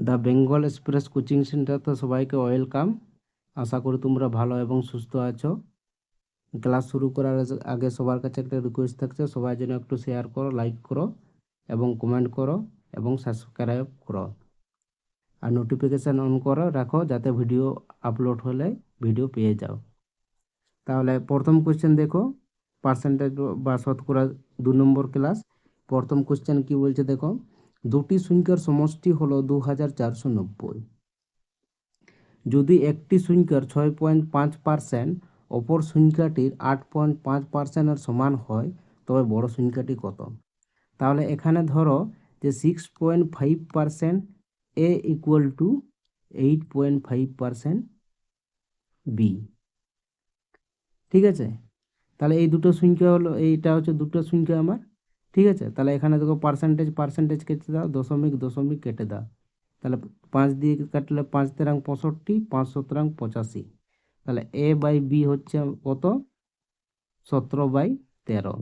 The Bengal express coaching সেন্টারতে সবাইকে welcome. আশা করি তোমরা ভালো এবং সুস্থ আছো। ক্লাস শুরু করার আগে সবার কাছে একটা রিকোয়েস্ট থাকছে, সবাই যেন একটু শেয়ার করো, লাইক করো এবং কমেন্ট করো এবং সাবস্ক্রাইব করো আর নোটিফিকেশান অন করো রাখো, যাতে ভিডিও আপলোড হলে ভিডিও পেয়ে যাও। তাহলে প্রথম কোশ্চেন দেখো, পার্সেন্টেজ বা শতকরা 2 নম্বর ক্লাস। প্রথম কোশ্চেন কি বলছে দেখো, দুটি সংখ্যার সমষ্টি হলো 2490। যদি একটি সংখ্যার 6.5% অপর সংখ্যাটির 8.5%-এর সমান হয়, তবে বড় সংখ্যাটি কত? তাহলে এখানে ধরো যে 6.5% এ ইকুয়াল টু 8.5% বি। ঠিক আছে, তাহলে এই দুটো সংখ্যা হলো, এইটা হচ্ছে দুটো সংখ্যা আমার। ঠিক আছে, তাহলে এখানে দেখো পার্সেন্টেজ পার্সেন্টেজ কেটে দাও, দশমিক দশমিক কেটে দাও। তাহলে 5 দিয়ে কাটলে 5 তেরাং 65, 5 সতেরাং 85। তাহলে এ বাই বি হচ্ছে কত? 17/13।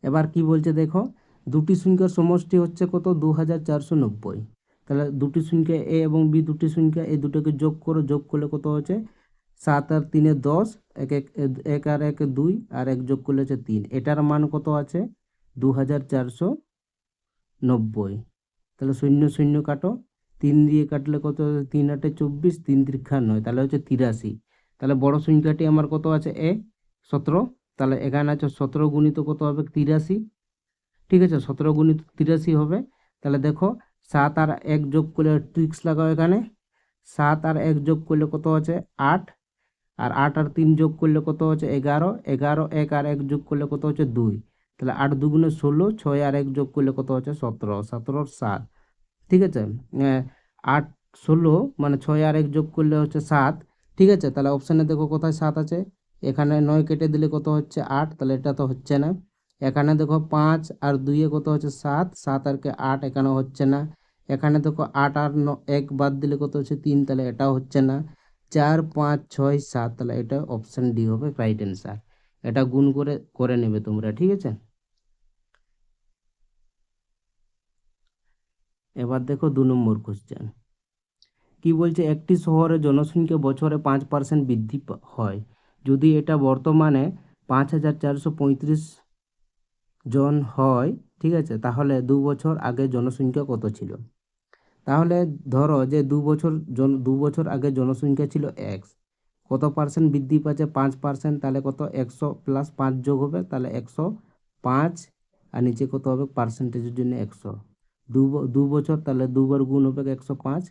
এবার কি বলছে দেখো, দুটি সংখ্যার সমষ্টি হচ্ছে কত? 2490। তাহলে দুটি সংখ্যা এ এবং বি, দুটি সংখ্যা, এই দুটোকে যোগ করো, যোগ করলে কত হচ্ছে? 7 আর 3 10, এক আর 1 2, আর 1 যোগ করলে হচ্ছে 3। এটার মান কত আছে? 2490। তাহলে 0 0 কাটো, 3 দিয়ে কাটলে কত? 3 8 24, 3 3 9, তাহলে হচ্ছে 83। তাহলে বড় সংখ্যাটি আমার কত আছে? 17। তাহলে এখানে আছে 17 গুণিত কত হবে? 83। ঠিক আছে, 17 গুণিত 83 হবে। তাহলে দেখো 7 আর 1 যোগ করলে, ট্রিক্স লাগাও এখানে, 7 আর 1 যোগ করলে কত আছে? 8। আর 8 আর 3 যোগ করলে কত হচ্ছে? 11। 11, 1 আর 1 যোগ করলে কত হচ্ছে? 2। তাহলে 8 দুগুণে 16, 6 আর 1 যোগ করলে কত হচ্ছে? 17। 17 7। ঠিক আছে, 8 16 মানে 6 আর 1 যোগ করলে হচ্ছে 7। ঠিক আছে, তাহলে অপশানে দেখো কোথায় 7 আছে। এখানে 9 কেটে দিলে কত হচ্ছে? 8। তাহলে এটা তো হচ্ছে না। এখানে দেখো 5 আর 2 এ কত হচ্ছে? 7। 7 আর 8, এখানে হচ্ছে না। এখানে দেখো 8 আর 1 বাদ দিলে কত হচ্ছে? 3। তাহলে এটাও হচ্ছে না। 4 5 6 7, তাহলে এটা অপশান ডি হবে রাইট অ্যান্সার। এটা গুণ করে করে নেবে তোমরা। ঠিক আছে, এবার দেখো 2 নম্বর কোশ্চেন। কি বলছে, একটি শহরে জনসংখ্যা বছরে 5% বৃদ্ধি হয়। যদি এটা বর্তমানে 5435 জন হয়, ঠিক আছে, তাহলে 2 বছর আগে জনসংখ্যা কত ছিল? তাহলে ধরো যে 2 বছর আগে জনসংখ্যা ছিল x, কত পার্সেন্ট বৃদ্ধি পাচ্ছে? 5%। তাহলে কত? 100 প্লাস 5 যোগ হবে, তাহলে 105। আর নিচে কত হবে? পার্সেন্টেজের জন্য 100। 2 বছর, তাহলে দুবার গুণ হবে 105।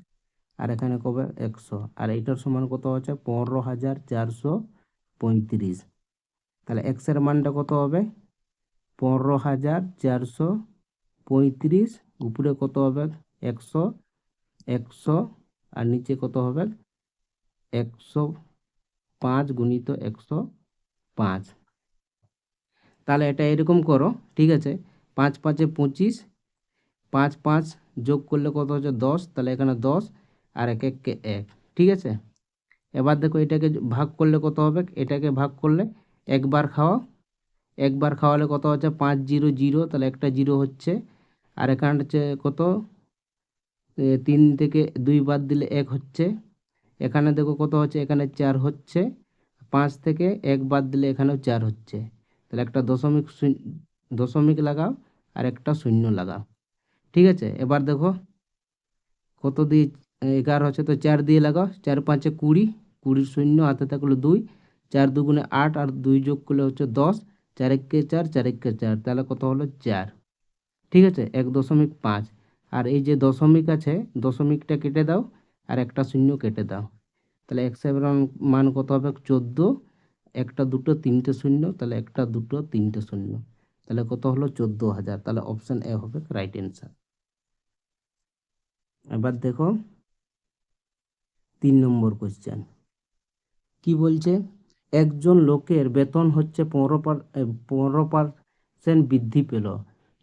আর এখানে কবে? 100। আর এইটার সমান কত হচ্ছে? 15,435। তাহলে এক্সের মানটা কত হবে? 15,435। উপরে কত হবে? 100। 100 আর নিচে কত হবে? 105 গুণিত 105। তাহলে এটা এরকম করো। ঠিক আছে, 5 5 এ 25, 5 5 যোগ করলে কত হচ্ছে? 10। তাহলে এখানে 10 আর 1 1 কে 1। ঠিক আছে, এবার দেখো এটাকে ভাগ করলে কত হবে? এটাকে ভাগ করলে একবার খাওয়া, একবার খাওয়ালে কত হচ্ছে? 5 0 0, তাহলে একটা 0 হচ্ছে। আর এখানে হচ্ছে কত? 3 থেকে 2 বাদ দিলে 1 হচ্ছে। এখানে দেখো কত হচ্ছে? এখানে 4 হচ্ছে। 5 থেকে 1 বাদ দিলে এখানেও 4 হচ্ছে। তাহলে একটা দশমিক দশমিক লাগাও আর একটা শূন্য লাগাও। ঠিক আছে, এবার দেখো কত দিয়ে 11 হচ্ছে, তো 4 দিয়ে লাগাও। 4 5 20, 20 শূন্য হাতে থাকলো 2। 4 দুগুণে 8 আর 2 যোগ করলে হচ্ছে 10। 4 1 4, 4 1 4, তাহলে কত হলো? 4। ঠিক আছে, 1.5। আর এই যে দশমিক আছে, দশমিকটা কেটে দাও আর একটা শূন্য কেটে দাও। তাহলে এক্স এর মান কত হবে? 14। একটা দুটো তিনটে শূন্য, তাহলে একটা দুটো তিনটে শূন্য, তাহলে কত হলো? 14,000। তাহলে অপশান এ হবে রাইট অ্যান্সার। এবার দেখো 3 নম্বর কোশ্চেন। কি বলছে, একজন লোকের বেতন হচ্ছে 15% বৃদ্ধি পেল।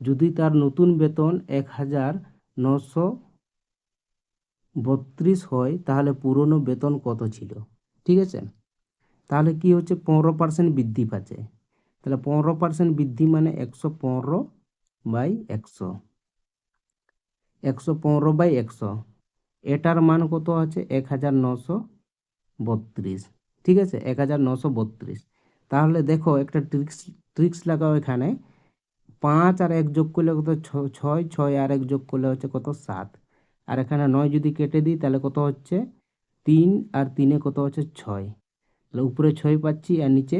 যদি তার নতুন বেতন 1,932 হয়, তাহলে পুরনো বেতন কত ছিল? ঠিক আছে, তাহলে কি হচ্ছে? 15% বৃদ্ধি পাচ্ছে। তাহলে 15% বৃদ্ধি মানে 115/100। 115/100, এটার মান কত আছে 1932, ঠিক আছে 1932। তাহলে দেখো একটা ট্রিক্স লাগাও এখানে, 5 আর 1 যোগ করলে কত 6, 6 আর 1 যোগ করলে হচ্ছে কত 7, আর এখানে 9 যদি কেটে দিই তাহলে কত হচ্ছে 3 আর 3 কত হচ্ছে 6, তাহলে উপরে 6 পাচ্ছি আর নিচে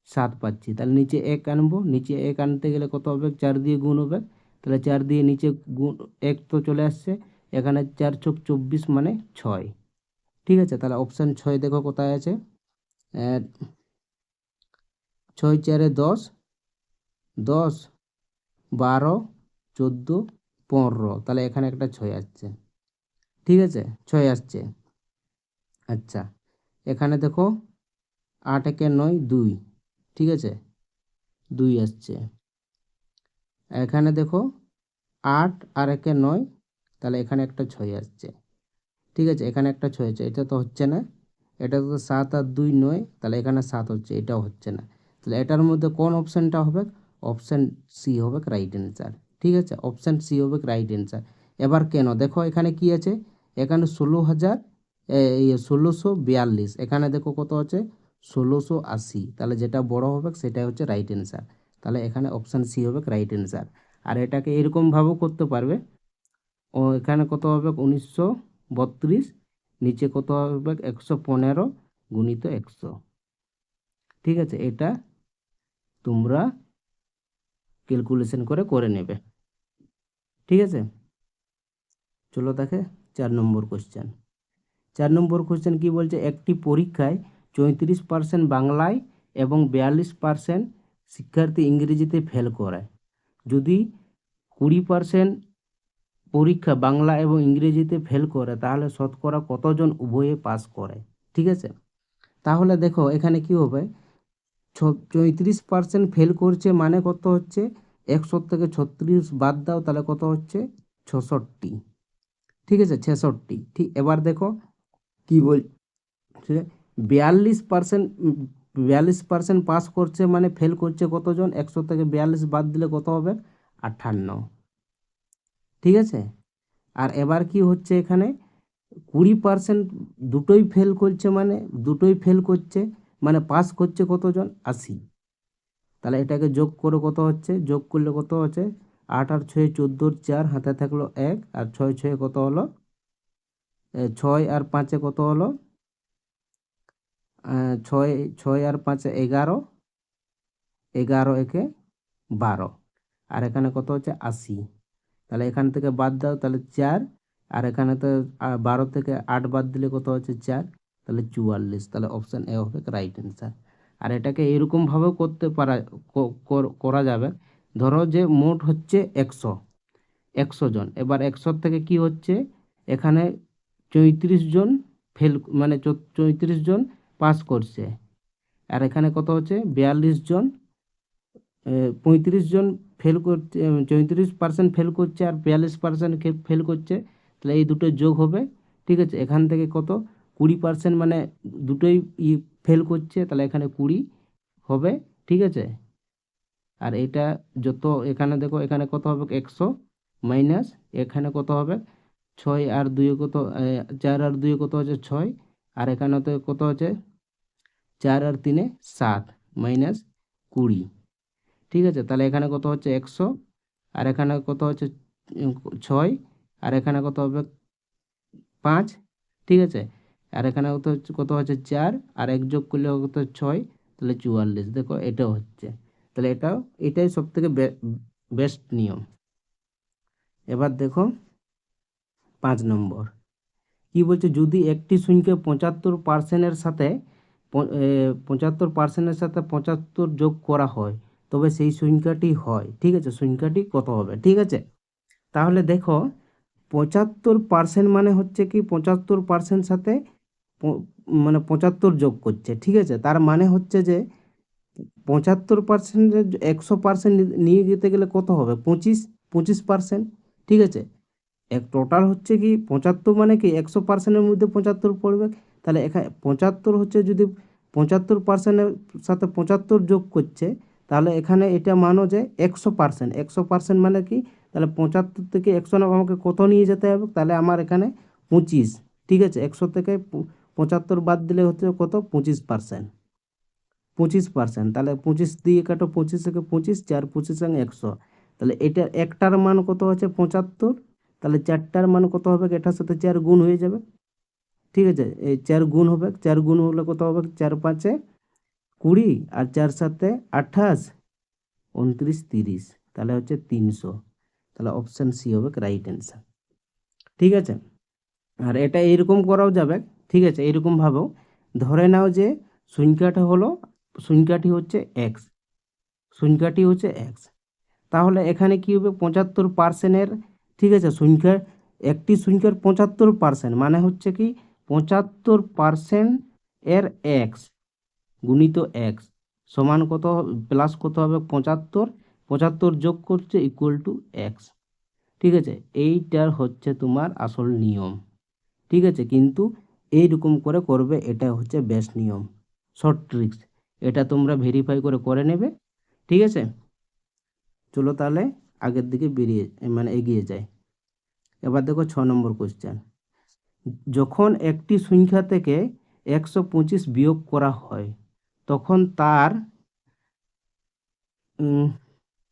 7 পাচ্ছি, তাহলে নিচে 1 আনবো, নিচে 1 আনতে গেলে কত হবে 4 দিয়ে গুণ হবে, তাহলে 4 দিয়ে নিচে গুণ 1 তো চলে আসছে, এখানে 4 ছক 24 মানে 6, ঠিক আছে। তাহলে অপশান 6 দেখো কোথায় আছে, 6 4 10, 10 12 14 15, তাহলে এখানে একটা 6 আসছে, ঠিক আছে 6 আসছে। আচ্ছা, এখানে দেখো 8 একে 9 2, ঠিক আছে 2 আসছে। এখানে দেখো 8 আর 1 9, তাহলে এখানে একটা 6 আসছে, ঠিক আছে এখানে একটা 6 আছে, এটা তো হচ্ছে না, এটা তো 7 আর 2 9, তাহলে এখানে 7 হচ্ছে, এটাও হচ্ছে না, তাহলে এটার মধ্যে কোন অপশানটা হবে, অপশান সি হবে রাইট অ্যান্সার, ঠিক আছে অপশান সি হবে রাইট অ্যান্সার। এবার কেন দেখো এখানে কি আছে, এখানে 1642, এখানে দেখো কত আছে 1680, তাহলে যেটা বড় হবে সেটাই হচ্ছে রাইট অ্যান্সার, তাহলে এখানে অপশান সি হবে রাইট অ্যান্সার। আর এটাকে এরকমভাবেও করতে পারবে, ও এখানে কত হবে 1932, নিচে কত হবে 115 গুণিত 100, ঠিক আছে এটা তোমরা ক্যালকুলেশন করে নেবে, ঠিক আছে। চলো দেখে 4 নম্বর কোশ্চেন। 4 নম্বর কোশ্চেন কি বলছে, একটি পরীক্ষায় 34% বাংলায় এবং 42% শিক্ষার্থী ইংরেজিতে ফেল করে, যদি 20% পরীক্ষা বাংলা এবং ইংরেজিতে ফেল করে তাহলে শতকরা কতজন উভয়ে পাস করে, ঠিক আছে। তাহলে দেখো এখানে কি হবে, 34% ফেল করছে মানে কত হচ্ছে, 100 থেকে 36 বাদ দাও তাহলে কত হচ্ছে 66, ঠিক আছে 66, ঠিক। এবার দেখো কি বলছে, 42%, 42% পাস করছে মানে ফেল করছে কতজন, 100 থেকে 42 বাদ দিলে কত হবে 58, ঠিক আছে। আর এবার কি হচ্ছে এখানে 20% দুটোই ফেল করছে মানে পাস করছে কতজন 80, তাহলে এটাকে যোগ করে কত হচ্ছে, যোগ করলে কত হচ্ছে 8 আর 6 14, 4 হাতে থাকলো 1, আর 6 6 কত হলো 6 আর 5 কত হলো 6, 6 আর 5 11, 11 একে 12, আর এখানে কত হচ্ছে 80, তাহলে এখান থেকে বাদ দাও তাহলে 4, আর এখানে তো 12 থেকে 8 বাদ দিলে কত হচ্ছে 4, তাহলে 44, তাহলে অপশান এ হবে রাইট অ্যান্সার। আর এটাকে এরকমভাবেও করা যাবে, ধরো যে মোট হচ্ছে 100 জন, এবার 100 থেকে কি হচ্ছে এখানে 34 জন ফেল মানে 34 জন পাস করছে, আর এখানে কত হচ্ছে 42 জন, 35 জন ফেল করছে, 34% ফেল করছে আর 42% ফেল করছে, তাহলে এই দুটো যোগ হবে, ঠিক আছে। এখান থেকে কত 20% মানে দুটোই ফেল করছে, তাহলে এখানে 20 হবে, ঠিক আছে। আর এটা যত এখানে দেখো এখানে কত হবে 100 মাইনাস এখানে কত হবে 6 আর 2 কত 4 আর 2 কত হচ্ছে 6, আর এখানে তো কত হচ্ছে 4 আর 3 7 মাইনাস 20, ঠিক আছে। তাহলে এখানে কত হচ্ছে 100, আর এখানে কত হচ্ছে 6, আর এখানে কত হবে 5, ঠিক আছে। আর এখানে কত হচ্ছে 4, আর 1 যোগ করলে কত 6, তাহলে 44, দেখো এটাও হচ্ছে, তাহলে এটাই সব থেকে বেস্ট নিয়ম। এবার দেখো 5 নম্বর কি বলছে, যদি একটি সংখ্যা 75%-এর সাথে 75%-এর সাথে 75 যোগ করা হয় তবে সেই সংখ্যাটি হয়, ঠিক আছে, সংখ্যাটি কত হবে, ঠিক আছে। তাহলে দেখো 75% মানে হচ্ছে কি 75% সাথে মানে 75 যোগ করছে, ঠিক আছে, তার মানে হচ্ছে যে 75% 100% নিয়ে যেতে গেলে কত হবে 25%, ঠিক আছে। টোটাল হচ্ছে কি 75 মানে কি 100%-এর মধ্যে 75 পড়বে, তাহলে এখানে 75 হচ্ছে যদি 75%-এর সাথে 75 যোগ করছে, তাহলে এখানে এটা মানো যে 100%, 100% মানে কি তাহলে 75 থেকে 100 আমাকে কত নিয়ে যেতে হবে? তাহলে আমার এখানে 25, ঠিক আছে, 100 থেকে 75 বাদ দিলে হচ্ছে কত? 25%। 25%, তাহলে 25 দিয়ে কাটো, 25 থেকে 25, 4 25 100। তাহলে এটা একটার মান কত আছে? 75। তাহলে চারটার মান কত হবে? এটার সাথে 4 গুণ হয়ে যাবে, ঠিক আছে, এই 4 গুণ হবে, 4 গুণ হলে কত হবে? 4 5 20, আর 4 7 28, 29 30, তাহলে হচ্ছে 300। তাহলে অপশান সি হবে রাইট অ্যান্সার, ঠিক আছে। আর এটা এইরকম করাও যাবে, ঠিক আছে, এইরকম ভাবেও ধরে নাও যে সংখ্যাটি হচ্ছে এক্স, সংখ্যাটি হচ্ছে এক্স। তাহলে এখানে কি হবে? 75%-এর, ঠিক আছে, একটি সংখ্যার 75% মানে হচ্ছে কি 75% এর এক্স গুণিত এক্স সমান কত? প্লাস কত হবে? 75, 75 যোগ করছে ইকুয়াল টু এক্স, ঠিক আছে। এইটার হচ্ছে তোমার আসল নিয়ম, ঠিক আছে, কিন্তু এইরকম করে করবে, এটা হচ্ছে বেস্ট নিয়ম, শর্ট ট্রিক্স। এটা তোমরা ভেরিফাই করে করে নেবে, ঠিক আছে। চলো তাহলে আগের দিকে এগিয়ে যায়। এবার দেখো 6 নম্বর কোশ্চেন। যখন একটি সংখ্যা থেকে 125 বিয়োগ করা হয় তখন তার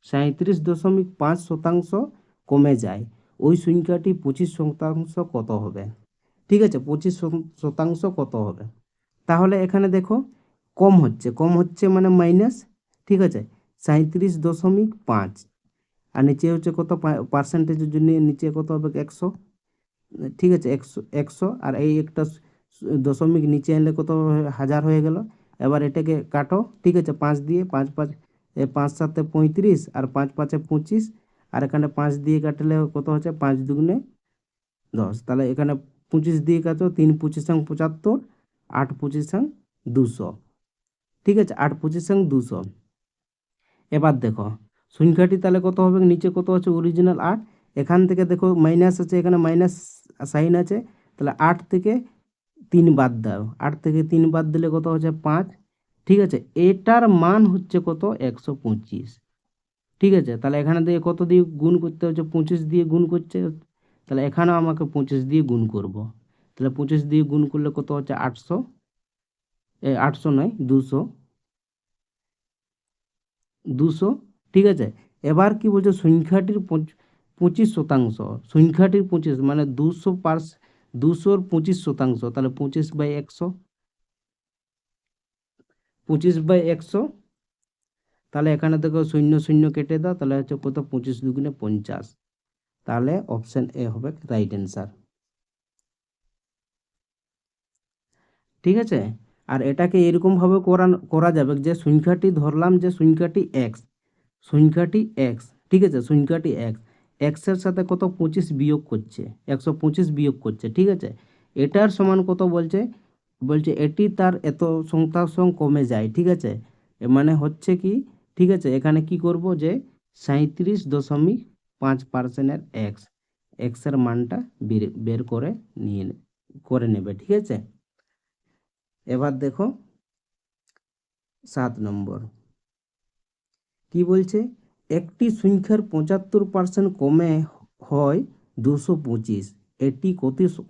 37.5% কমে যায়, ওই সংখ্যাটি 25% কত হবে? ঠিক আছে, 25% কত হবে? তাহলে এখানে দেখো কম হচ্ছে মানে মাইনাস, ঠিক আছে, 37.5, আর নিচে হচ্ছে কত? পার্সেন্টেজের জন্য নিচে কত হবে? 100, ঠিক আছে, 100 আর এই একটা দশমিক নিচে এলে কত? 1000 হয়ে গেল। এবার এটাকে কাটো, ঠিক আছে, 5 দিয়ে, 5 5 5 7 35, আর 5 5 25, আর এখানে 5 দিয়ে কাটলে কত হচ্ছে? 5 দুগুণে 10, তাহলে এখানে 25 দিয়ে কাটো, 3 25 75, 8 25 200, ঠিক আছে, 8 25 200। এবার দেখো সংখ্যাটি তাহলে কত হবে? নিচে কত আছে? অরিজিনাল 8, এখান থেকে দেখো মাইনাস আছে, এখানে মাইনাস সাইন আছে, তাহলে 8 থেকে 3 বাদ দাও, 8 থেকে 3 বাদ দিলে কত হচ্ছে? 5, ঠিক আছে, এটার মান হচ্ছে কত? 125, ঠিক আছে। তাহলে এখানে দিয়ে কত দিয়ে গুণ করতে হচ্ছে? 25 দিয়ে গুণ করছে, তাহলে এখানেও আমাকে 25 দিয়ে গুণ করব। তাহলে 25 দিয়ে গুণ করলে কত হচ্ছে? 800, 800 নয়, 200, 200, ঠিক আছে। এবার কি বলছে? সংখ্যাটির 25%, সংখ্যাটির 25 মানে 200-র 25%, তাহলে 25/100, 25/100, তাহলে এখানে দেখো 0 0 কেটে দাও, তাহলে হচ্ছে কত? 25 দুগুণে 50, তাহলে অপশন এ হবে রাইট অ্যান্সার, ঠিক আছে। আর এটাকে এরকমভাবে করা যাবে যে সংখ্যাটি ধরলাম যে সংখ্যাটি এক্স, সংখ্যাটি এক্স, ঠিক আছে, সংখ্যাটি এক্স, এক্সের সাথে কত? 25 বিয়োগ করছে, 125 বিয়োগ করছে, ঠিক আছে। এটার সমান কত বলছে? বলছে এটি তার এত সংখ্যার কমে যায়, ঠিক আছে। মানে হচ্ছে কি, ঠিক আছে, এখানে কি করব যে 37.5%-এর এক্সের মানটা বের করে নেবে, ঠিক আছে। এবার দেখো 7 নম্বর কি বলছে? একটি সংখ্যার 75% কমে হয় 225, এটি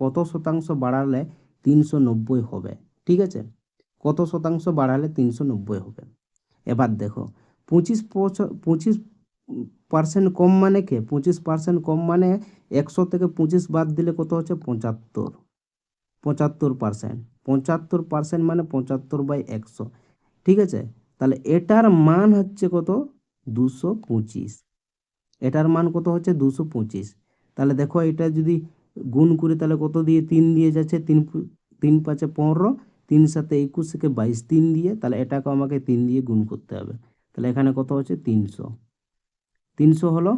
কত শতাংশ বাড়ালে 390 হবে, ঠিক আছে, কত শতাংশ বাড়ালে 390 হবে? এবার দেখো 25% কম মানে কে? 25% কম মানে 100 থেকে 25 বাদ দিলে কত হচ্ছে? 75, 75%, 75% মানে 75/100, ঠিক আছে। তাহলে এটার মান হচ্ছে কত? 225, এটার মান কত হচ্ছে? 225। তাহলে দেখো এটা যদি গুণ করি তাহলে কত দিয়ে? 3 দিয়ে যাচ্ছে, 3 3 5 15, 3 7 21 থেকে 22, 3 দিয়ে, তাহলে এটাকে আমাকে 3 দিয়ে গুণ করতে হবে, তাহলে এখানে কত হচ্ছে? 300, 300 হলো।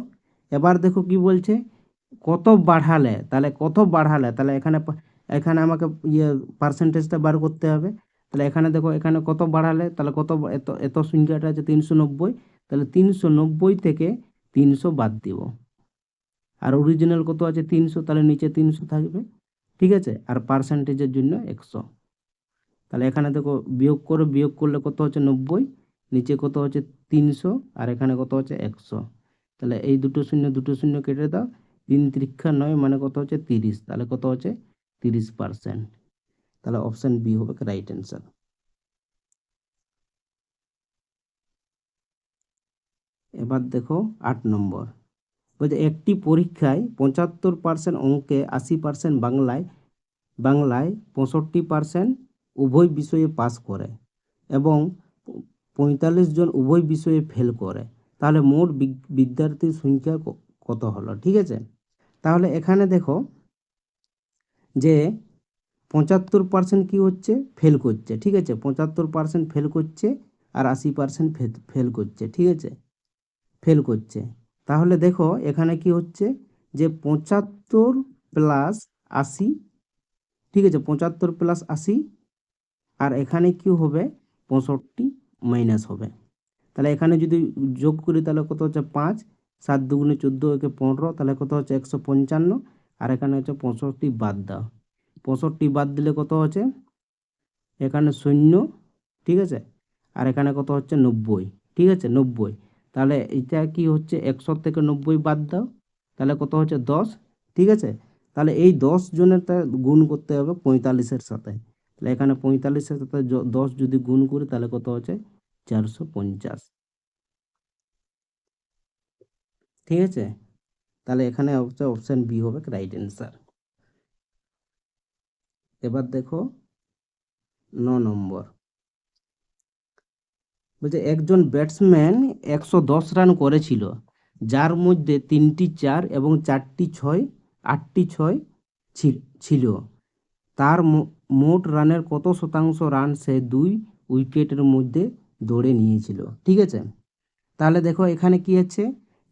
এবার দেখো কি বলছে? কত বাড়ালে, তাহলে কত বাড়ালে, তাহলে এখানে এখানে আমাকে পার্সেন্টেজটা বার করতে হবে। তাহলে এখানে দেখো এখানে কত বাড়ালে, তাহলে কত এত এত সংখ্যাটা আছে 390, তাহলে 390 থেকে 300 বাদ দিব, আর অরিজিনাল কত আছে? 300, তাহলে নিচে 300 থাকবে, ঠিক আছে, আর পার্সেন্টেজের জন্য 100। তাহলে এখানে দেখো বিয়োগ করলে কত হচ্ছে? 90, নিচে কত হচ্ছে? 300, আর এখানে কত হচ্ছে? 100, তাহলে এই দুটো শূন্য কেটে দাও, 3 × 9 মানে কত হচ্ছে 30, তাহলে কত হচ্ছে 30%। তাহলে অপশন বি হবে রাইট অ্যান্সার। এবার দেখো 8 নম্বর, বলছে একটি পরীক্ষায় 75% অঙ্কে, 80% বাংলায় 65% উভয় বিষয়ে পাস করে এবং 45 জন উভয় বিষয়ে ফেল করে, তাহলে মোট বিদ্যার্থীর সংখ্যা কত হলো? ঠিক আছে, তাহলে এখানে দেখো যে 75% কি হচ্ছে ফেল করছে, ঠিক আছে, 75% ফেল করছে আর 80% ফেল করছে, ঠিক আছে, ফেল করছে। তাহলে দেখো এখানে কি হচ্ছে যে 75 প্লাস 80, ঠিক আছে, 75 প্লাস 80, আর এখানে কি হবে 65 মাইনাস হবে। তাহলে এখানে যদি যোগ করি তাহলে কত হচ্ছে 5, 7 দুগুণে 14, একে 15, তাহলে কত হচ্ছে 155, আর এখানে হচ্ছে 65 বাদ দাও, 65 বাদ দিলে কত হচ্ছে এখানে 0, ঠিক আছে, আর এখানে কত হচ্ছে 90, ঠিক আছে, 90। তাহলে এটা কি হচ্ছে 100 থেকে 90 বাদ দাও, তাহলে কত হচ্ছে 10, ঠিক আছে। তাহলে এই 10 জনের গুণ করতে হবে 45-এর সাথে, তাহলে এখানে 45-এর সাথে 10 যদি গুণ করি তাহলে কত হচ্ছে 450, ঠিক আছে। তাহলে এখানে হচ্ছে অপশন বি হবে রাইট অ্যান্সার। এবার দেখো 9 নম্বর, বলছে একজন ব্যাটসম্যান 110 রান করেছিল, যার মধ্যে 3টি 4 এবং 4টি 6, 8টি 6 ছিল। তার মোট রানের কত শতাংশ রান সে 2 উইকেটের মধ্যে দৌড়ে নিয়েছিল? ঠিক আছে, তাহলে দেখো এখানে কি আছে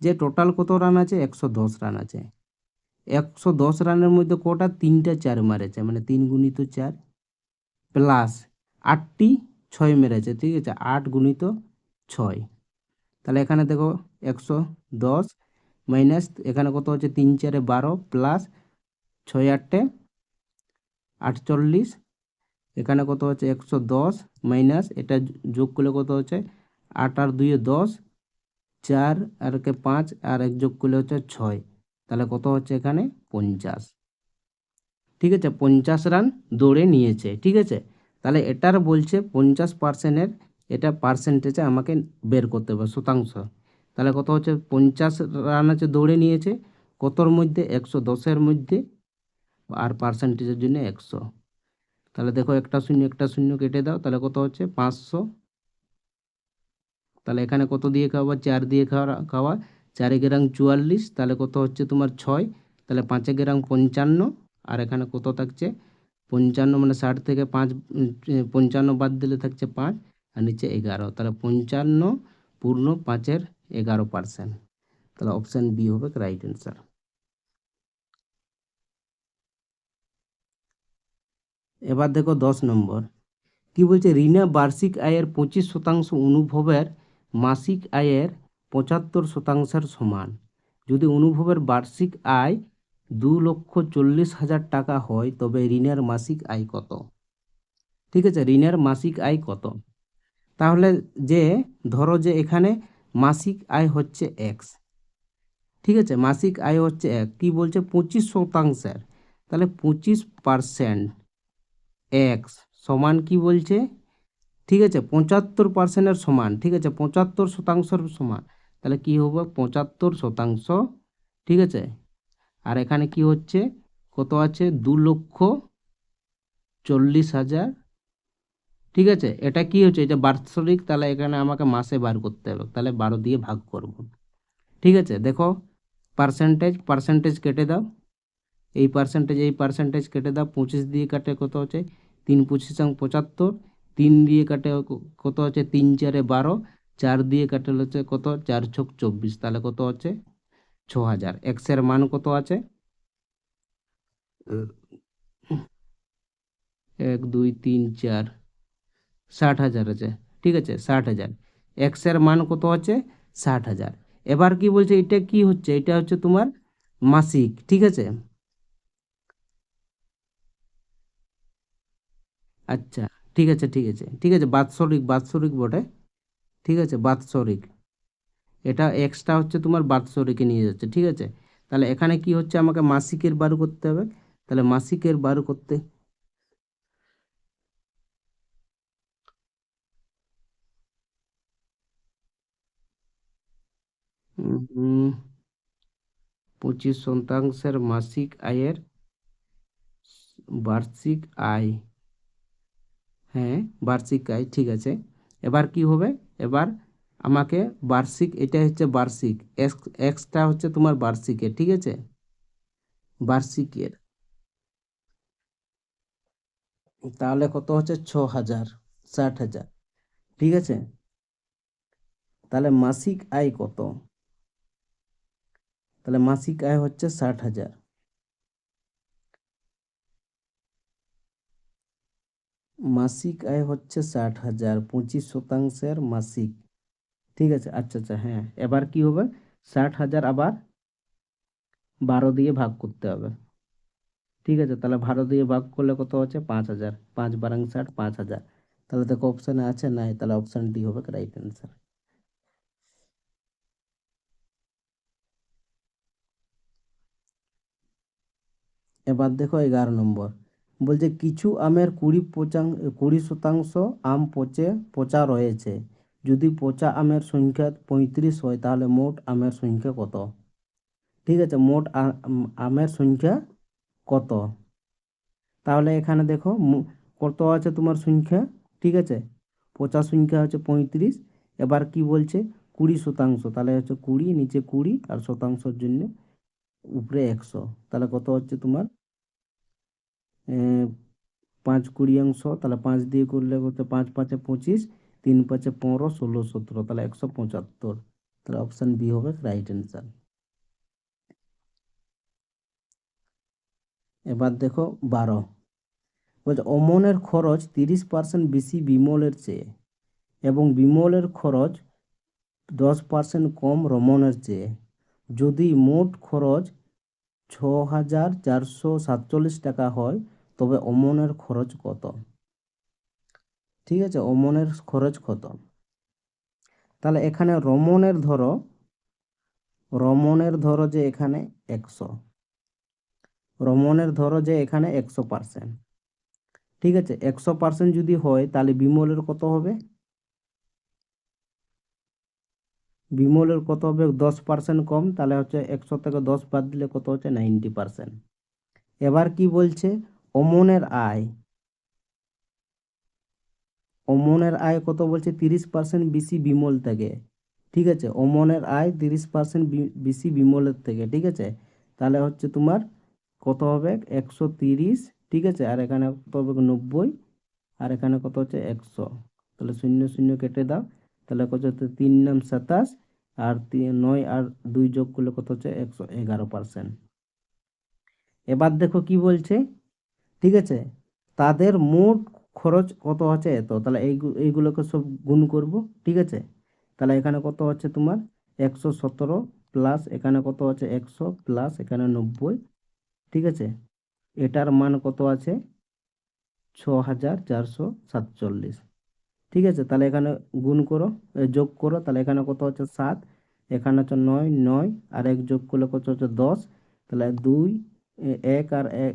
যে টোটাল কত রান আছে 110 রান আছে, 110 রানের মধ্যে কটা 3টা 4 মারেছে, মানে 3 গুণিত 4 প্লাস 8টি 6 মেরেছে, ঠিক আছে, 8 গুণিত 6। তাহলে এখানে দেখো 110 মাইনাস এখানে কত হচ্ছে 3 4 12 প্লাস 6 8 48, এখানে কত হচ্ছে 110 মাইনাস এটা যোগ করলে কত হচ্ছে 8 আর 2 10, 4 আর কে 5 আর 1 যোগ করলে হচ্ছে 6, তাহলে কত হচ্ছে এখানে 50, ঠিক আছে, 50 রান দৌড়ে নিয়েছে, ঠিক আছে। তাহলে এটার বলছে 50%-এর এটা পার্সেন্টেজে আমাকে বের করতে হবে শতাংশ। তাহলে কত হচ্ছে 50 রান আছে দৌড়ে নিয়েছে, কতর মধ্যে 110-এর মধ্যে, আর পার্সেন্টেজের জন্য 100। তাহলে দেখো একটা শূন্য কেটে দাও, তাহলে কত হচ্ছে 500। তাহলে এখানে কত দিয়ে খাওয়া 4 দিয়ে খাওয়া 4 গেরাং 44, তাহলে কত হচ্ছে তোমার 6, তাহলে 5 গেরাং 55, আর এখানে কত থাকছে 55, মানে 60 থেকে 5 55 বাদ দিলে থাকছে 5, আর নিচে 11, তাহলে 55 পূর্ণ 5-এর 11%। তাহলে অপশান বি হবে রাইট অ্যান্সার। এবার দেখো 10 নম্বর, কি বলছে রিনা বার্ষিক আয়ের 25% অনুভবের মাসিক আয়ের 75%-এর সমান। যদি অনুভবের বার্ষিক আয় 2,40,000 টাকা হয় তবে ঋণের মাসিক আয় কত? ঠিক আছে, ঋণের মাসিক আয় কত? তাহলে যে ধরো যে এখানে মাসিক আয় হচ্ছে এক্স, ঠিক আছে, মাসিক আয় হচ্ছে এক, কি বলছে 25%, তাহলে 25% এক্স সমান কি বলছে, ঠিক আছে, 75%-এর সমান, ঠিক আছে, 75%-এর সমান, তাহলে কি হবে 75%, ঠিক আছে। আর এখানে কি হচ্ছে কত আছে 2,40,000, ঠিক আছে, এটা কি হচ্ছে এটা বাৎসরিক, তাহলে এখানে আমাকে মাসে বার করতে হবে, তাহলে 12 দিয়ে ভাগ করব, ঠিক আছে। দেখো পার্সেন্টেজ কেটে দাও, এই পার্সেন্টেজ কেটে দাও, 25 দিয়ে কাটে কত হচ্ছে 3 25 75, 3 দিয়ে কাটে কত হচ্ছে 3 4 12, 4 দিয়ে কাটে হচ্ছে কত 4 6 24, তাহলে কত হচ্ছে 6,000। এক্স এর মান কত আছে 1 2 3 4 60,000 আছে, ঠিক আছে, 60,000। এক্স এর মান কত আছে 60,000। এবার কি বলছে এটা কি হচ্ছে, এটা হচ্ছে তোমার মাসিক, ঠিক আছে, আচ্ছা, ঠিক আছে বাৎসরিক বটে, ঠিক আছে, বাৎসরিক। এটা এক্সট্রা হচ্ছে তোমার বাৎসরিকে নিয়ে যাচ্ছে, ঠিক আছে। তাহলে এখানে কি হচ্ছে, আমাকে মাসিকের বার করতে হবে। তাহলে মাসিকের বার করতে উম, 25% মাসিক আয়ের বার্ষিক আয়। হ্যাঁ, বার্ষিক আয়, ঠিক আছে। এবার কি হবে, এবার আমাকে বার্ষিক, এটা হচ্ছে বার্ষিক, এক্সট্রা হচ্ছে তোমার বার্ষিকের, ঠিক আছে, বার্ষিকের। তাহলে কত হচ্ছে, 6,000, 60,000, ঠিক আছে। তাহলে মাসিক আয় কত, তাহলে মাসিক আয় হচ্ছে 60,000। মাসিক আয় হচ্ছে 60,000, 25%-এর মাসিক, ঠিক আছে। আচ্ছা আচ্ছা, হ্যাঁ, এবার কি হবে, 60,000 আবার 12 দিয়ে ভাগ করতে হবে, ঠিক আছে। তাহলে 12 দিয়ে ভাগ করলে কত হচ্ছে, 5,000, 5 বারাং 60, 5,000। তাহলে দেখো অপশানে আছে নাই, তাহলে অপশান ডি হবে রাইট অ্যান্সার। এবার দেখো 11 নম্বর, বলছে কিছু আমের 20% আম পচা রয়েছে। যদি পচা আমের সংখ্যা 35 হয় তাহলে মোট আমের সংখ্যা কত, ঠিক আছে, মোট আমের সংখ্যা কত। তাহলে এখানে দেখো কত আছে তোমার সংখ্যা, ঠিক আছে, পচা সংখ্যা হচ্ছে 35। এবার কি বলছে, 20%, তাহলে হচ্ছে 20, নিচে 20, আর শতাংশের জন্য উপরে 100। তাহলে কত হচ্ছে তোমার, 5/20, তাহলে 5 দিয়ে করলে হচ্ছে 5×5 = 25, 3×5 = 15, 16, 17, তাহলে 175। তাহলে অপশান বি হবে রাইট অ্যান্সার। এবার দেখো 12, বলছে অমনের খরচ 30% বেশি বিমলের চেয়ে, এবং বিমলের খরচ 10% কম রমনের চেয়ে। যদি মোট খরচ 6,447 টাকা হয় তবে অমনের খরচ কত, ঠিক আছে, অমনের খরচ কত। তাহলে এখানে রমনের ধরো যে এখানে 100, রমনের ধরো যে এখানে 100%, ঠিক আছে। 100% যদি হয় তাহলে বিমলের কত হবে, বিমলের কত হবে, 10% কম, তাহলে হচ্ছে 100 থেকে 10 বাদ দিলে কত হচ্ছে, 90%। এবার কি বলছে, অমনের আয়, অমনের আয় কত বলছে, 30% বেশি বিমল থেকে, ঠিক আছে। অমনের আয় 30% বেশি বিমলের থেকে, ঠিক আছে। তাহলে হচ্ছে তোমার কত হবে, 130, ঠিক আছে, আর এখানে কত হবে, 90, আর এখানে কত হচ্ছে, 100। তাহলে 0 0 কেটে দাও, তাহলে কত হচ্ছে, 3×9 = 27, আর 9 আর 2 যোগ করলে কত হচ্ছে, 111%। এবার দেখো কি বলছে, ঠিক আছে, তাদের মোট খরচ কত হচ্ছে এত, তাহলে এইগুলোকে সব গুণ করব, ঠিক আছে। তাহলে এখানে কত হচ্ছে তোমার, 117, প্লাস এখানে কত হচ্ছে, 100, প্লাস এখানে 90, ঠিক আছে। এটার মান কত আছে, 6,447, ঠিক আছে। তাহলে এখানে গুণ করো, যোগ করো, তাহলে এখানে কত হচ্ছে, 7, এখানে হচ্ছে 9, 9, আর 1 যোগ করলে কত হচ্ছে, 10। তাহলে 2, 1 আর 1,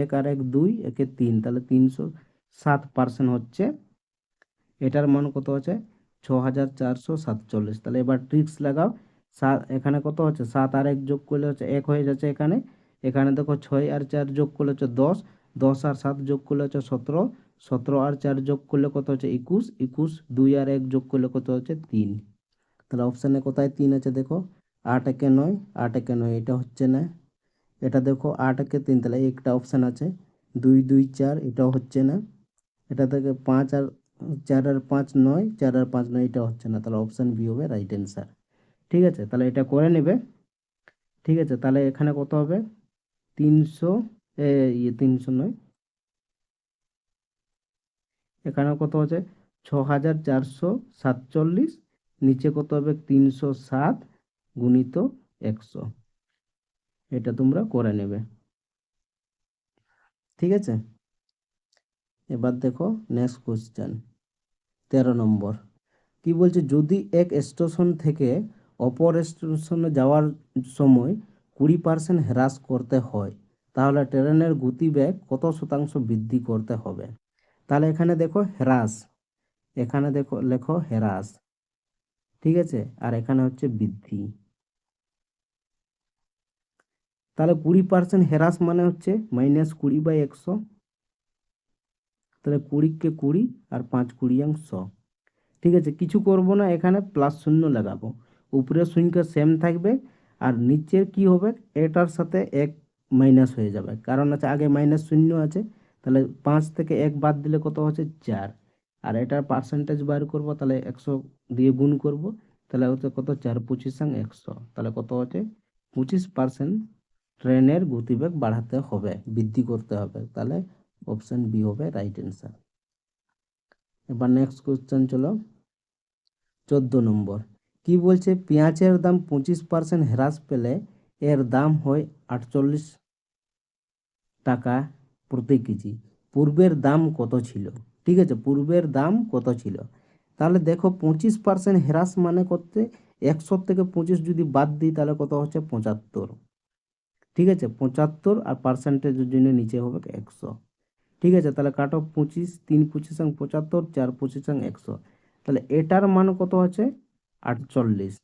1 আর 1, 2, 1 3, তাহলে 307% হচ্ছে, এটার মান কত হচ্ছে, 6,447। তাহলে এবার ট্রিক্স লাগাও, এখানে কত হচ্ছে, 7 আর 1 যোগ করলে হচ্ছে 1 হয়ে যাচ্ছে এখানে। এখানে দেখো 6 আর 4 যোগ করলে হচ্ছে 10, 10 আর 7 যোগ করলে হচ্ছে 17, 17 আর 4 যোগ করলে কত হচ্ছে, 21, 21, 2 আর 1 যোগ করলে কত হচ্ছে, 3। তাহলে অপশানে কোথায় 3 আছে দেখো, 8 একে 9, 8 একে 9, এটা হচ্ছে না। এটা দেখো 8 একে 3, তাহলে একটা অপশান আছে, 2 2 4, এটাও হচ্ছে না। এটা থেকে 5 আর 4 আর 5 9, 4 আর 5 9, এটা হচ্ছে না। তাহলে অপশান বি হবে রাইট অ্যান্সার, ঠিক আছে। তাহলে এটা করে নেবে, ঠিক আছে। তাহলে এখানে কত হবে, 300, 300 নয়, এখানে কত হচ্ছে, 6,447, নিচে কত হবে, 307 গুণিত 100, এটা তোমরা করে নেবে, ঠিক আছে। এবার দেখো নেক্সট কোশ্চেন, 13 নম্বর, কি বলছে, যদি এক স্টেশন থেকে অপর স্টেশনে যাওয়ার সময় 20% হ্রাস করতে হয়, তাহলে ট্রেনের গতিবেগ কত শতাংশ বৃদ্ধি করতে হবে? তাহলে এখানে দেখো হ্রাস, এখানে দেখো লেখো হ্রাস, ঠিক আছে, আর এখানে হচ্ছে বৃদ্ধি। তাহলে 20% হ্রাস মানে হচ্ছে -20/100, তাহলে 20 কে 20 আর 5/20, ঠিক আছে। কিছু করব না, এখানে +0 লাগাবো, উপরের সংখ্যা সেম থাকবে আর নিচের কি হবে, এটার সাথে 1 মাইনাস হয়ে যাবে, কারণ আছে আগে -0 আছে। তাহলে 5 থেকে 1 বাদ দিলে কত হচ্ছে 4, আর এটার পার্সেন্টেজ বার করব, তাহলে 100 দিয়ে গুণ করব, তাহলে হচ্ছে কত 4×25=100, তাহলে কত হচ্ছে 25% ট্রেনের গতিবেগ বাড়াতে হবে, বৃদ্ধি করতে হবে, তাহলে অপশন বি হবে রাইট অ্যান্সার। এবার নেক্সট কোশ্চেন চলো, 14 নম্বর। কি বলছে, পেঁয়াজের দাম 25% হ্রাস পেলে এর দাম হয় 48 টাকা প্রতি কেজি, পূর্বের দাম কত ছিল? ঠিক আছে, পূর্বের দাম কত ছিল? তাহলে দেখো 25% হ্রাস মানে করতে 100 থেকে 25 যদি বাদ দিই তাহলে কত হচ্ছে 75, ঠিক আছে, 75 আর পার্সেন্টেজের জন্য নিচে হবে 100, ঠিক আছে। তাহলে কাট অফ 25, 3×25=75, 4×25=100, তাহলে এটার মান কত আছে 48,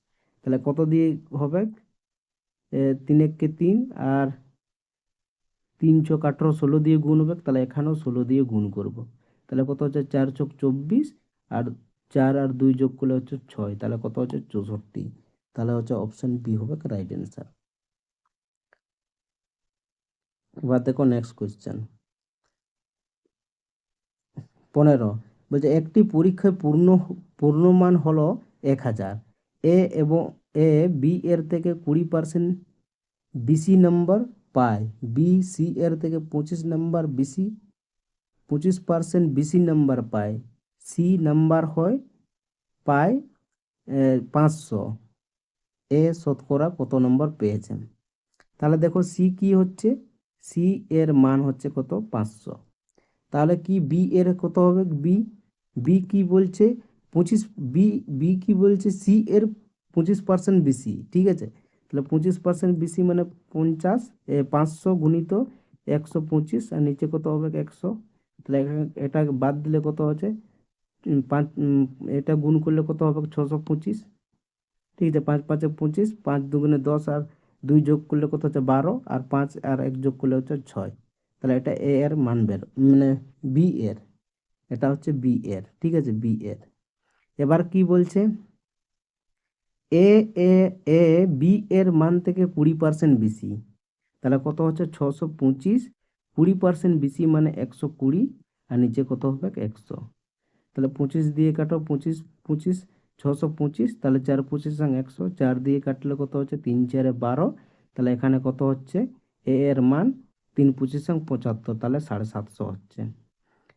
তাহলে কত দিয়ে হবে, 3 × 3 আর 3×4=18, 16 দিয়ে গুণ হবে, তাহলে এখানেও 16 দিয়ে গুণ করব, তাহলে কত হচ্ছে 4×4=24 আর 4 আর 2 যোগ করলে হচ্ছে 6, তাহলে কত হচ্ছে 64, তাহলে হচ্ছে অপশন বি হবে রাইট অ্যান্সার। এবার দেখো নেক্সট কোয়েশ্চেন, 15 বলছে একটি পরীক্ষায় পূর্ণমান হলো 1000, এ এবং এ বি এর থেকে 20% বেশি নম্বর পায়, বি সি এর থেকে 25% বেশি নম্বর পায়, সি নাম্বার হয় পায় 500, এ শতকরা কত নম্বর পেয়েছেন? তাহলে দেখো সি কি হচ্ছে, সি এর মান হচ্ছে কত 500, তাহলে কি বি এর কত হবে, বি বি কি বলছে 25, বি বি কি বলছে সি এর 25% বেশি, ঠিক আছে। তাহলে 25% বেশি মানে 50, 500 গুণিত 125 আর নিচে কত হবে 100, তাহলে এটা বাদ দিলে কত হচ্ছে 5, এটা গুণ করলে কত হবে 625, ঠিক আছে, 5×5=25, 5×2=10 আর 2 যোগ করলে কত হচ্ছে 12 আর 5 আর 1 যোগ করলে হচ্ছে 6, তাহলে এটা এ এর মান বের মানে বি এর, এটা হচ্ছে বি এর, ঠিক আছে, বি এর। এবার কি বলছে, এ এ এ বি এর মান থেকে 20% বেশি, তাহলে কত হচ্ছে 625, 20% বেশি মানে 120 আর নিচে কত হবে 100, তাহলে 25 দিয়ে কাটো, 25 25 625, তাহলে 4×25=100, 4 দিয়ে কাটলে কত হচ্ছে 3×4=12, তাহলে এখানে কত হচ্ছে এ এর মান 3×25=75, তাহলে 750 হচ্ছে।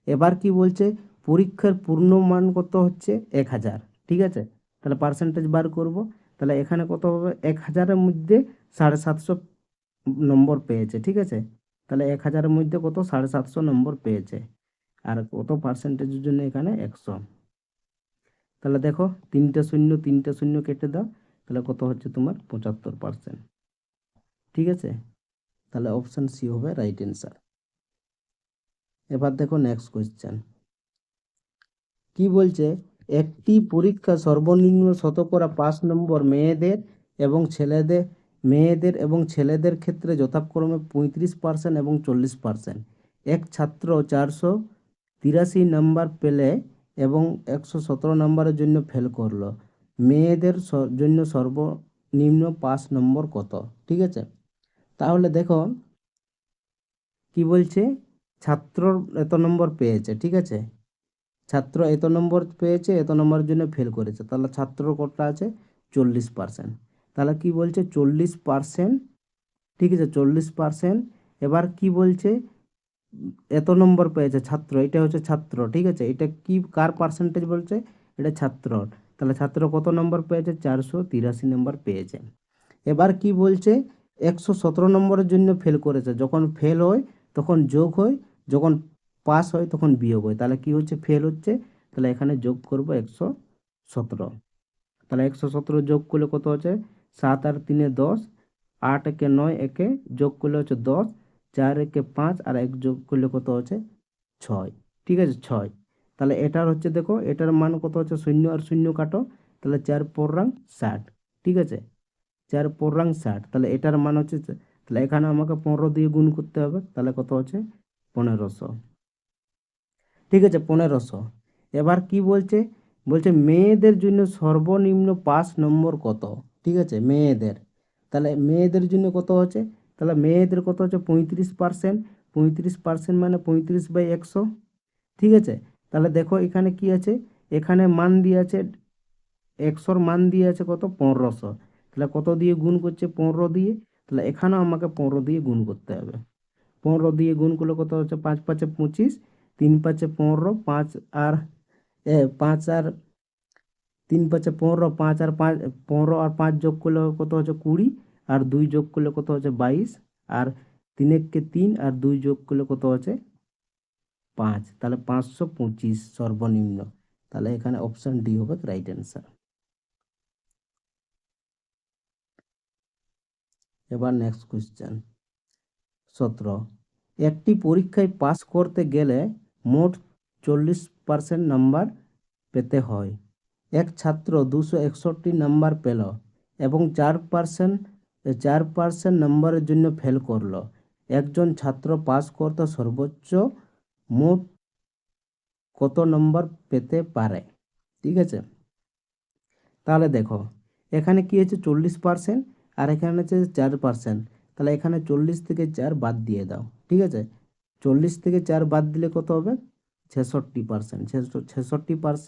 এবার কি বলছে, পরীক্ষার পূর্ণ মান কত হচ্ছে 1000, ঠিক আছে, তাহলে পার্সেন্টেজ বার করব, তাহলে এখানে কত হবে 1000-এর মধ্যে 750 নম্বর পেয়েছে, ঠিক আছে, তাহলে 1000-এর মধ্যে কত 750 নম্বর পেয়েছে, আর কত পার্সেন্টেজের জন্য এখানে 100, তাহলে দেখো 3টে 0 3টে 0 কেটে দাও, তাহলে কত হচ্ছে তোমার 75%, ঠিক আছে, তাহলে অপশন সি হবে রাইট অ্যান্সার। এবার দেখো নেক্সট কোয়েশ্চেন, কি বলছে, একটি পরীক্ষা সর্বনিম্ন শতকরা 5 নম্বর মেয়েদের এবং ছেলেদের ক্ষেত্রে যথাক্রমে 35% এবং 40%, এক ছাত্র 483 নম্বর পেলে এবং 117 নম্বরের জন্য ফেল করলো, মেয়েদের জন্য সর্বনিম্ন 5 নম্বর কত? ঠিক আছে, তাহলে দেখো কি বলছে, ছাত্র এত নম্বর পেয়েছে, ঠিক আছে, ছাত্র এত নম্বর পেয়েছে, এত নম্বরের জন্য ফেল করেছে, তাহলে ছাত্র কতটা আছে 40%, তাহলে কি বলছে 40%, ঠিক আছে 40%। এবার কি বলছে, এত নম্বর পেয়েছে ছাত্র, এটা হচ্ছে ছাত্র, ঠিক আছে, এটা কি কার পার্সেন্টেজ বলছে, এটা ছাত্র, তাহলে ছাত্র কত নম্বর পেয়েছে 483 নম্বর পেয়েছে। এবার কি বলছে 117 নম্বরের জন্য ফেল করেছে, যখন ফেল হয় তখন যোগ হয়, যখন পাস হয় তখন বিয়োগ হয়, তাহলে কি হচ্ছে ফেল হচ্ছে, তাহলে এখানে যোগ করব 117, তাহলে 117 যোগ করলে কত হচ্ছে 7 আর 3 10, 8 একে 9, একে যোগ করলে হচ্ছে 10, 4 একে 5 আর 1 যোগ করলে কত হচ্ছে 6। ঠিক আছে 6। তাহলে এটার হচ্ছে দেখো এটার মান কত হচ্ছে 0 আর 0 কাটো, তাহলে 4 4 60। ঠিক আছে 4 4 60, তাহলে এটার মান হচ্ছে তাহলে এখানে আমাকে 15 দিয়ে গুণ করতে হবে, তাহলে কত হচ্ছে 1500। ঠিক আছে 1500। এবার কি বলছে, বলছে মেয়েদের জন্য সর্বনিম্ন পাস নম্বর কত। ঠিক আছে মেয়েদের, তাহলে মেয়েদের জন্য কত হচ্ছে, তাহলে মেয়েদের কত হচ্ছে 35%। 35% মানে 35/100। ঠিক আছে তাহলে দেখো এখানে কি আছে, এখানে মান দিয়ে আছে 100-র মান দিয়ে আছে কত 1500, তাহলে কত দিয়ে গুণ করছে 15 দিয়ে, তাহলে এখানেও আমাকে 15 দিয়ে গুণ করতে হবে। 15 দিয়ে গুণ করলে কত হচ্ছে 5 5 25, 3 5 15, 5 আর 5 আর 3 5 15, 5 আর 5 15 আর 5 যোগ করলে কত হচ্ছে 20, আর 2 যোগ করলে কত হচ্ছে 22, আর 3 কে 3 আর 2 যোগ করলে কত হচ্ছে 5, তাহলে 525 সর্বনিম্ন। তাহলে এখানে অপশন ডি হবে রাইট অ্যান্সার। এবার নেক্সট কোশ্চেন 17। একটি পরীক্ষায় পাস করতে গেলে মোট 40% নাম্বার পেতে হয়। এক ছাত্র 261 নাম্বার পেল এবং 4% নম্বরের জন্য ফেল করলো। একজন ছাত্র পাস করতে সর্বোচ্চ মোট কত নম্বর পেতে পারে। ঠিক আছে তাহলে দেখো এখানে কি হচ্ছে 40% আর এখানে হচ্ছে 4%, তাহলে এখানে 40 থেকে 4 বাদ দিয়ে দাও। ঠিক আছে 40 থেকে 4 বাদ দিলে কত হবে 66%। 66%,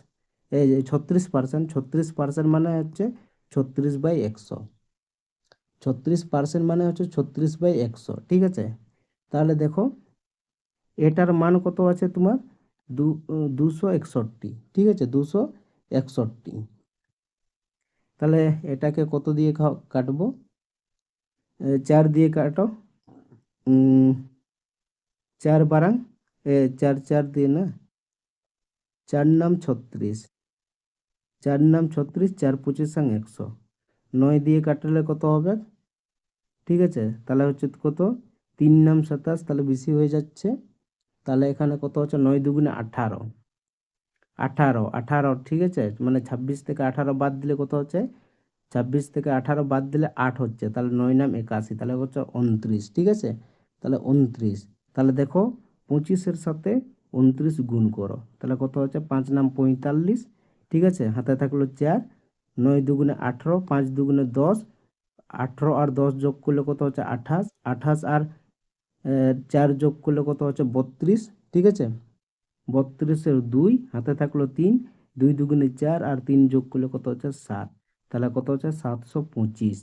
এই যে 36%, 36% মানে হচ্ছে 36/100। 36% মানে হচ্ছে 36/100। ঠিক আছে তাহলে দেখো এটার মান কত আছে তোমার 261। ঠিক আছে 261, তাহলে এটাকে কত দিয়ে কাটবো, 4 দিয়ে কাটো, 4 বারাং 4 4 দিয়ে না, 4 নাম 36, 4 নাম 36, 4 25 100, 9 দিয়ে কাটলে কত হবে। ঠিক আছে তাহলে হচ্ছে কত 3 নাম 27, তাহলে বেশি হয়ে যাচ্ছে। তাহলে এখানে কত হচ্ছে 9 দুগুণে 18, 18 18। ঠিক আছে মানে 26 থেকে 18 বাদ দিলে কত হচ্ছে 26 থেকে 18 বাদ দিলে 8 হচ্ছে, তাহলে 9 নাম 81, তাহলে হচ্ছে 29। ঠিক আছে তাহলে 29, তাহলে দেখো 25-এর সাথে 29 গুণ করো, তাহলে কত হচ্ছে 5 নাম 45। ঠিক আছে হাতে থাকলো 4, 9 দুগুণে 18, 5 দুগুণে 10, 18 আর 10 যোগ করলে কত হচ্ছে 28, 28 আর 4 যোগ করলে কত হচ্ছে 32। ঠিক আছে 32-এর 2 হাতে থাকলো 3, 2 দুগুণে 4 আর 3 যোগ করলে কত হচ্ছে 7, তাহলে কত হচ্ছে 725।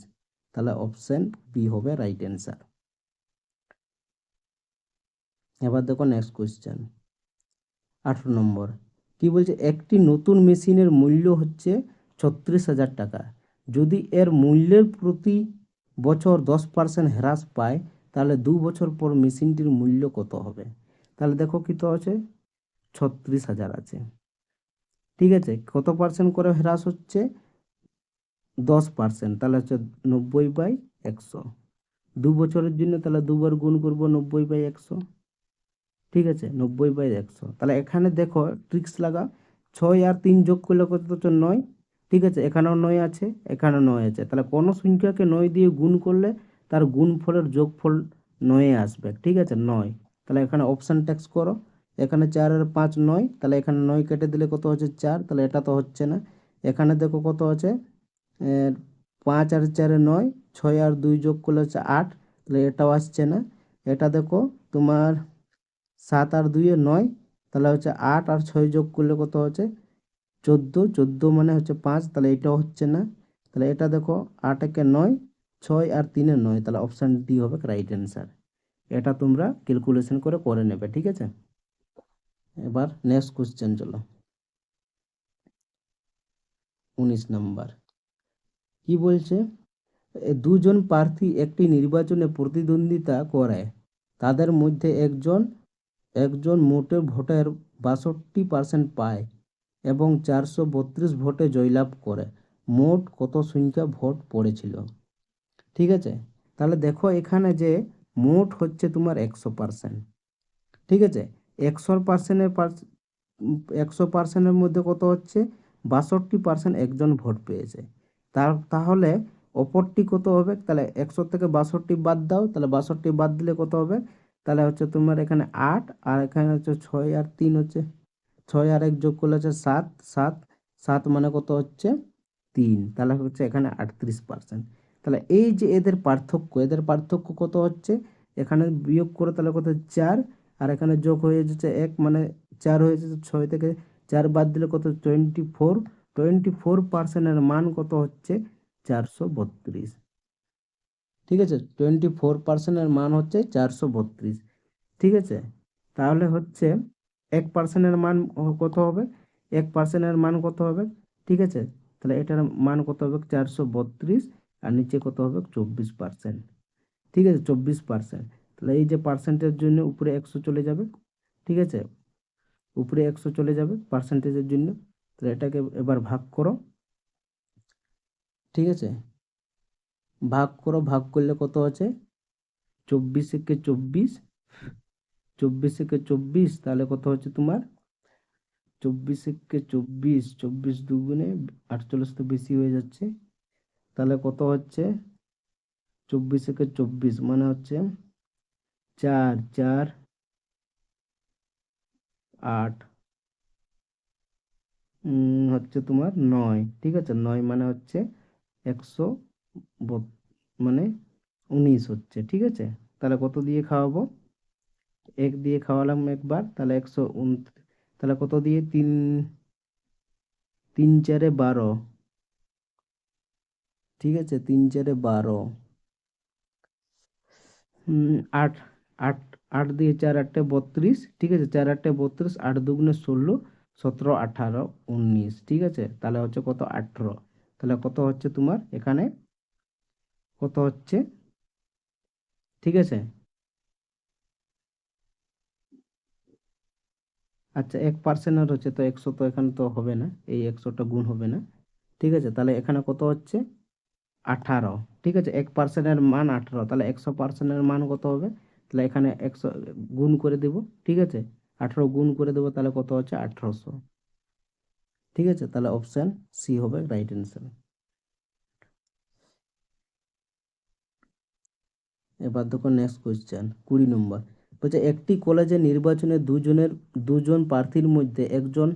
তাহলে অপশন বি হবে রাইট অ্যান্সার। এবার দেখো নেক্সট কোয়েশ্চেন 18 নম্বর কি বলছে, একটি নতুন মেশিনের মূল্য হচ্ছে 36,000 টাকা। যদি এর মূল্যের প্রতি বছর 10% হ্রাস পায় তাহলে 2 বছর পর মেশিনটির মূল্য কত হবে। তাহলে দেখো কি তো আছে 36,000 আছে। ঠিক আছে কত পার্সেন্ট করে হ্রাস হচ্ছে 10%, তাহলে হচ্ছে 90/100। 2 বছরের জন্য তাহলে দুবার গুণ করবো 90/100। ঠিক আছে 90/100, তাহলে এখানে দেখো ট্রিক্স লাগা, 6 আর 3 যোগ করলে কত হচ্ছে 9। ঠিক আছে এখানেও 9 আছে, এখানেও 9 আছে, তাহলে কোনো সংখ্যাকে 9 দিয়ে গুণ করলে তার গুণফলের যোগফল 9 আসবে। ঠিক আছে 9, তাহলে এখানে অপশান টেক্স করো, এখানে 4 আর 5 9, তাহলে এখানে 9 কেটে দিলে কত হচ্ছে 4, তাহলে এটা তো হচ্ছে না। এখানে দেখো কত আছে 5 আর 4 9, 6 আর 2 যোগ করলে হচ্ছে 8, তাহলে এটাও আসছে না। এটা দেখো তোমার 7 আর 2 9, তাহলে হচ্ছে 8 আর 6 যোগ করলে কত হচ্ছে 14, 14 মানে হচ্ছে 5, তাহলে এটাও হচ্ছে না। তাহলে এটা দেখো 8 একে 9, 6 আর 3 9, তাহলে অপশান ডি হবে রাইট অ্যান্সার। এটা তোমরা ক্যালকুলেশন করে নেবে। ঠিক আছে এবার নেক্সট কোশ্চেন চলো 19 নাম্বার কি বলছে, দুজন প্রার্থী একটি নির্বাচনে প্রতিদ্বন্দ্বিতা করে, তাদের মধ্যে একজন একজন মোটে ভোটের 62% পায় এবং 432 ভোটে জয়লাভ করে। মোট কত সংখ্যা ভোট পড়েছিল। ঠিক আছে, তাহলে দেখো এখানে যে মোট হচ্ছে তোমার 100%। ঠিক আছে, 100%-এর মধ্যে কত হচ্ছে, 62% একজন ভোট পেয়েছে। তাহলে অপরটি কত হবে, তাহলে 100 থেকে 62 বাদ দাও, তাহলে 62 বাদ দিলে কত হবে, তাহলে হচ্ছে তোমার এখানে 8, আর এখানে হচ্ছে 6 আর 3 হচ্ছে 6 আর 1 যোগ করলে হচ্ছে 7, 7, 7 মানে কত হচ্ছে 3, তাহলে হচ্ছে এখানে 38%। তাহলে এই যে এদের পার্থক্য কত হচ্ছে, এখানে বিয়োগ করে তাহলে কত 4, আর এখানে যোগ হয়ে যাচ্ছে 1, মানে 4 হয়ে যাচ্ছে, 6 থেকে 4 বাদ দিলে কত 24%-এর মান কত হচ্ছে 432। ঠিক আছে, 24%-এর মান হচ্ছে 432। ঠিক আছে, তাহলে হচ্ছে 1%-এর মান কত হবে, 1%-এর মান কত হবে, ঠিক আছে, তাহলে এটার মান কত হবে 432, আর নিচে কত হবে 24%। ঠিক আছে, 24%। তাহলে এই যে পার্সেন্টের জন্য উপরে 100 চলে যাবে। ঠিক আছে, উপরে 100 চলে যাবে পার্সেন্টেজের জন্য। তাহলে এটাকে এবার ভাগ করো। ঠিক আছে, ভাগ করলে কত আছে, 24 তাহলে কত হচ্ছে তোমার 24 দুগুণে 48, তো বেশি হয়ে যাচ্ছে, তাহলে কত হচ্ছে 24 মানে হচ্ছে 4, 4, 8, হচ্ছে তোমার 9। ঠিক আছে, 9 মানে হচ্ছে 100, মানে 19 হচ্ছে। ঠিক আছে, তাহলে কত দিয়ে খাওয়াবো, 1 দিয়ে খাওয়ালাম একবার, তাহলে 129, তাহলে কত দিয়ে 3, 3 4 12। ঠিক আছে, 3 4 12, 8, 8, 8 দিয়ে 4 8 32। ঠিক আছে, 4 8 32, 8 দুগুণে 16, 17 18 19। ঠিক আছে, তাহলে হচ্ছে কত 18, তাহলে কত হচ্ছে তোমার এখানে কত হচ্ছে। ঠিক আছে, আচ্ছা 1%-এর হচ্ছে, তো 100 তো এখানে তো হবে না, এই 100টা গুণ হবে না। ঠিক আছে, তাহলে এখানে কত হচ্ছে 18। ঠিক আছে, 1%-এর মান 18, তাহলে 100%-এর মান কত হবে, তাহলে এখানে 100 গুণ করে দেব। ঠিক আছে, 18 গুণ করে দেবো, তাহলে কত হচ্ছে 1800। ঠিক আছে, তাহলে অপশান সি হবে রাইট অ্যান্সার। এবার দেখো নেক্সট কোয়েশ্চেন 20 নম্বর। বলছে একটি কলেজে নির্বাচনে দুজন প্রার্থীর মধ্যে একজন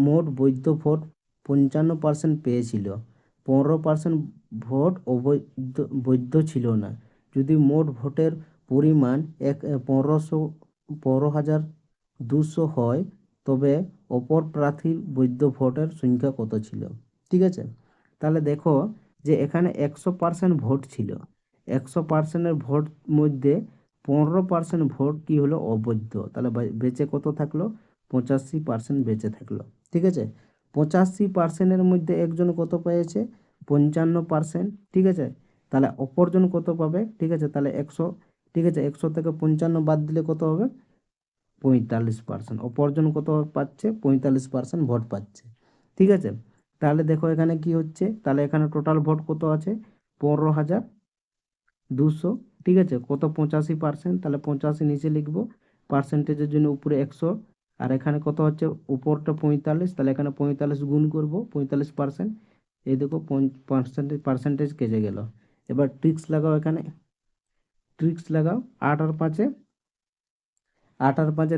মোট বৈধ ভোট 55% পেয়েছিল, 15% ভোট বৈধ ছিল না। যদি মোট ভোটের পরিমাণ 15,200 হয়, তবে অপর প্রার্থীর বৈধ ভোটের সংখ্যা কত ছিল। ঠিক আছে, তাহলে দেখো যে এখানে 100% ভোট ছিল, 100%-এর ভোট মধ্যে 15% ভোট কি হলো অবৈধ, তাহলে বেঁচে কত থাকলো 85% বেঁচে থাকলো। ঠিক আছে, 85%-এর মধ্যে একজন কত পেয়েছে 55%। ঠিক আছে, তাহলে অপরজন কত পাবে, ঠিক আছে, তাহলে 100, ঠিক আছে, 100 থেকে 55 বাদ দিলে কত হবে 45%, অপরজন কত পাচ্ছে 45% ভোট পাচ্ছে। ঠিক আছে, তাহলে দেখো এখানে কি হচ্ছে, তাহলে এখানে টোটাল ভোট কত আছে 15,200। ঠিক আছে, কত 85%, তাহলে 85 নিচে লিখবো, পার্সেন্টেজের জন্য উপরে 100, আর এখানে কত হচ্ছে উপরটা 45, তাহলে এখানে 45 গুণ করব 45%, এই দেখো পার্সেন্টেজ কেটে গেল। এবার ট্রিক্স লাগাও, এখানে ট্রিক্স লাগাও, 8 আর 5-এ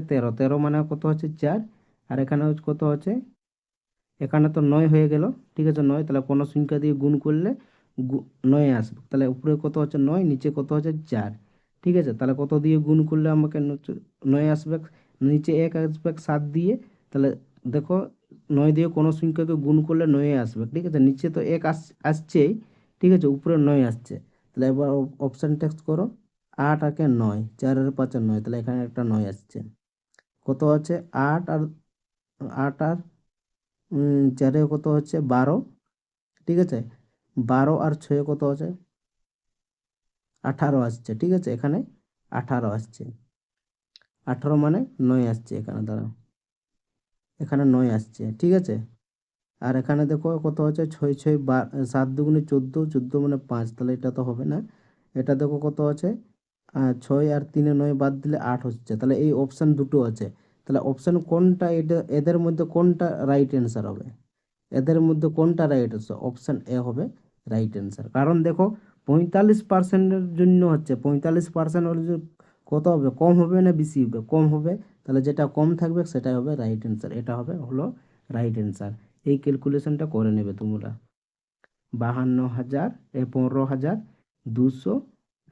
13, 13 মানে কত হচ্ছে 4, আর এখানে হচ্ছে কত হচ্ছে, এখানে তো 9 হয়ে গেল। ঠিক আছে, 9, তাহলে কোনো সংখ্যা দিয়ে গুণ করলে 9 আসবে, তাহলে উপরে কত হচ্ছে 9, নিচে কত হচ্ছে 4। ঠিক আছে, তাহলে কত দিয়ে গুণ করলে আমাকে 9 আসবে, নিচে 1 আসবে 7 দিয়ে, তাহলে দেখো 9 দিয়ে কোনো সংখ্যাকে গুণ করলে 9 আসবে। ঠিক আছে, নিচে তো 1 আসছেই, ঠিক আছে, উপরে 9 আসছে, তাহলে এবার অপশান টেক্সট করো, 8 আগে 9, 4 আর 5 আর 9, তাহলে এখানে একটা 9 আসছে, কত আছে 8 আর 8 আর 4-এ কত হচ্ছে 12। ঠিক আছে, 12 আর 6 কত আছে 18 আসছে। ঠিক আছে, এখানে 18 আসছে, 18 মানে 9 আসছে, এখানে দাঁড়াও, এখানে 9 আসছে। ঠিক আছে, আর এখানে দেখো কত হচ্ছে 6 6 7 দুগুণে 14, 14 মানে 5, তাহলে এটা তো হবে না। এটা দেখো কত আছে 6 আর 3 9 বাদ দিলে 8 হচ্ছে, তাহলে এই অপশান দুটো আছে, তাহলে অপশান কোনটা, এটা এদের মধ্যে কোনটা রাইট অ্যান্সার হবে, এদের মধ্যে কোনটা রাইট অ্যান্সার, অপশান এ হবে রাইট অ্যান্সার। কারণ দেখো 45%-এর জন্য হচ্ছে, 45% হলে যে কত হবে, কম হবে না বেশি হবে, কম হবে, তাহলে যেটা কম থাকবে সেটাই হবে রাইট অ্যান্সার, এটা হবে হলো রাইট অ্যান্সার। এই ক্যালকুলেশনটা করে নেবে তোমরা। 15,200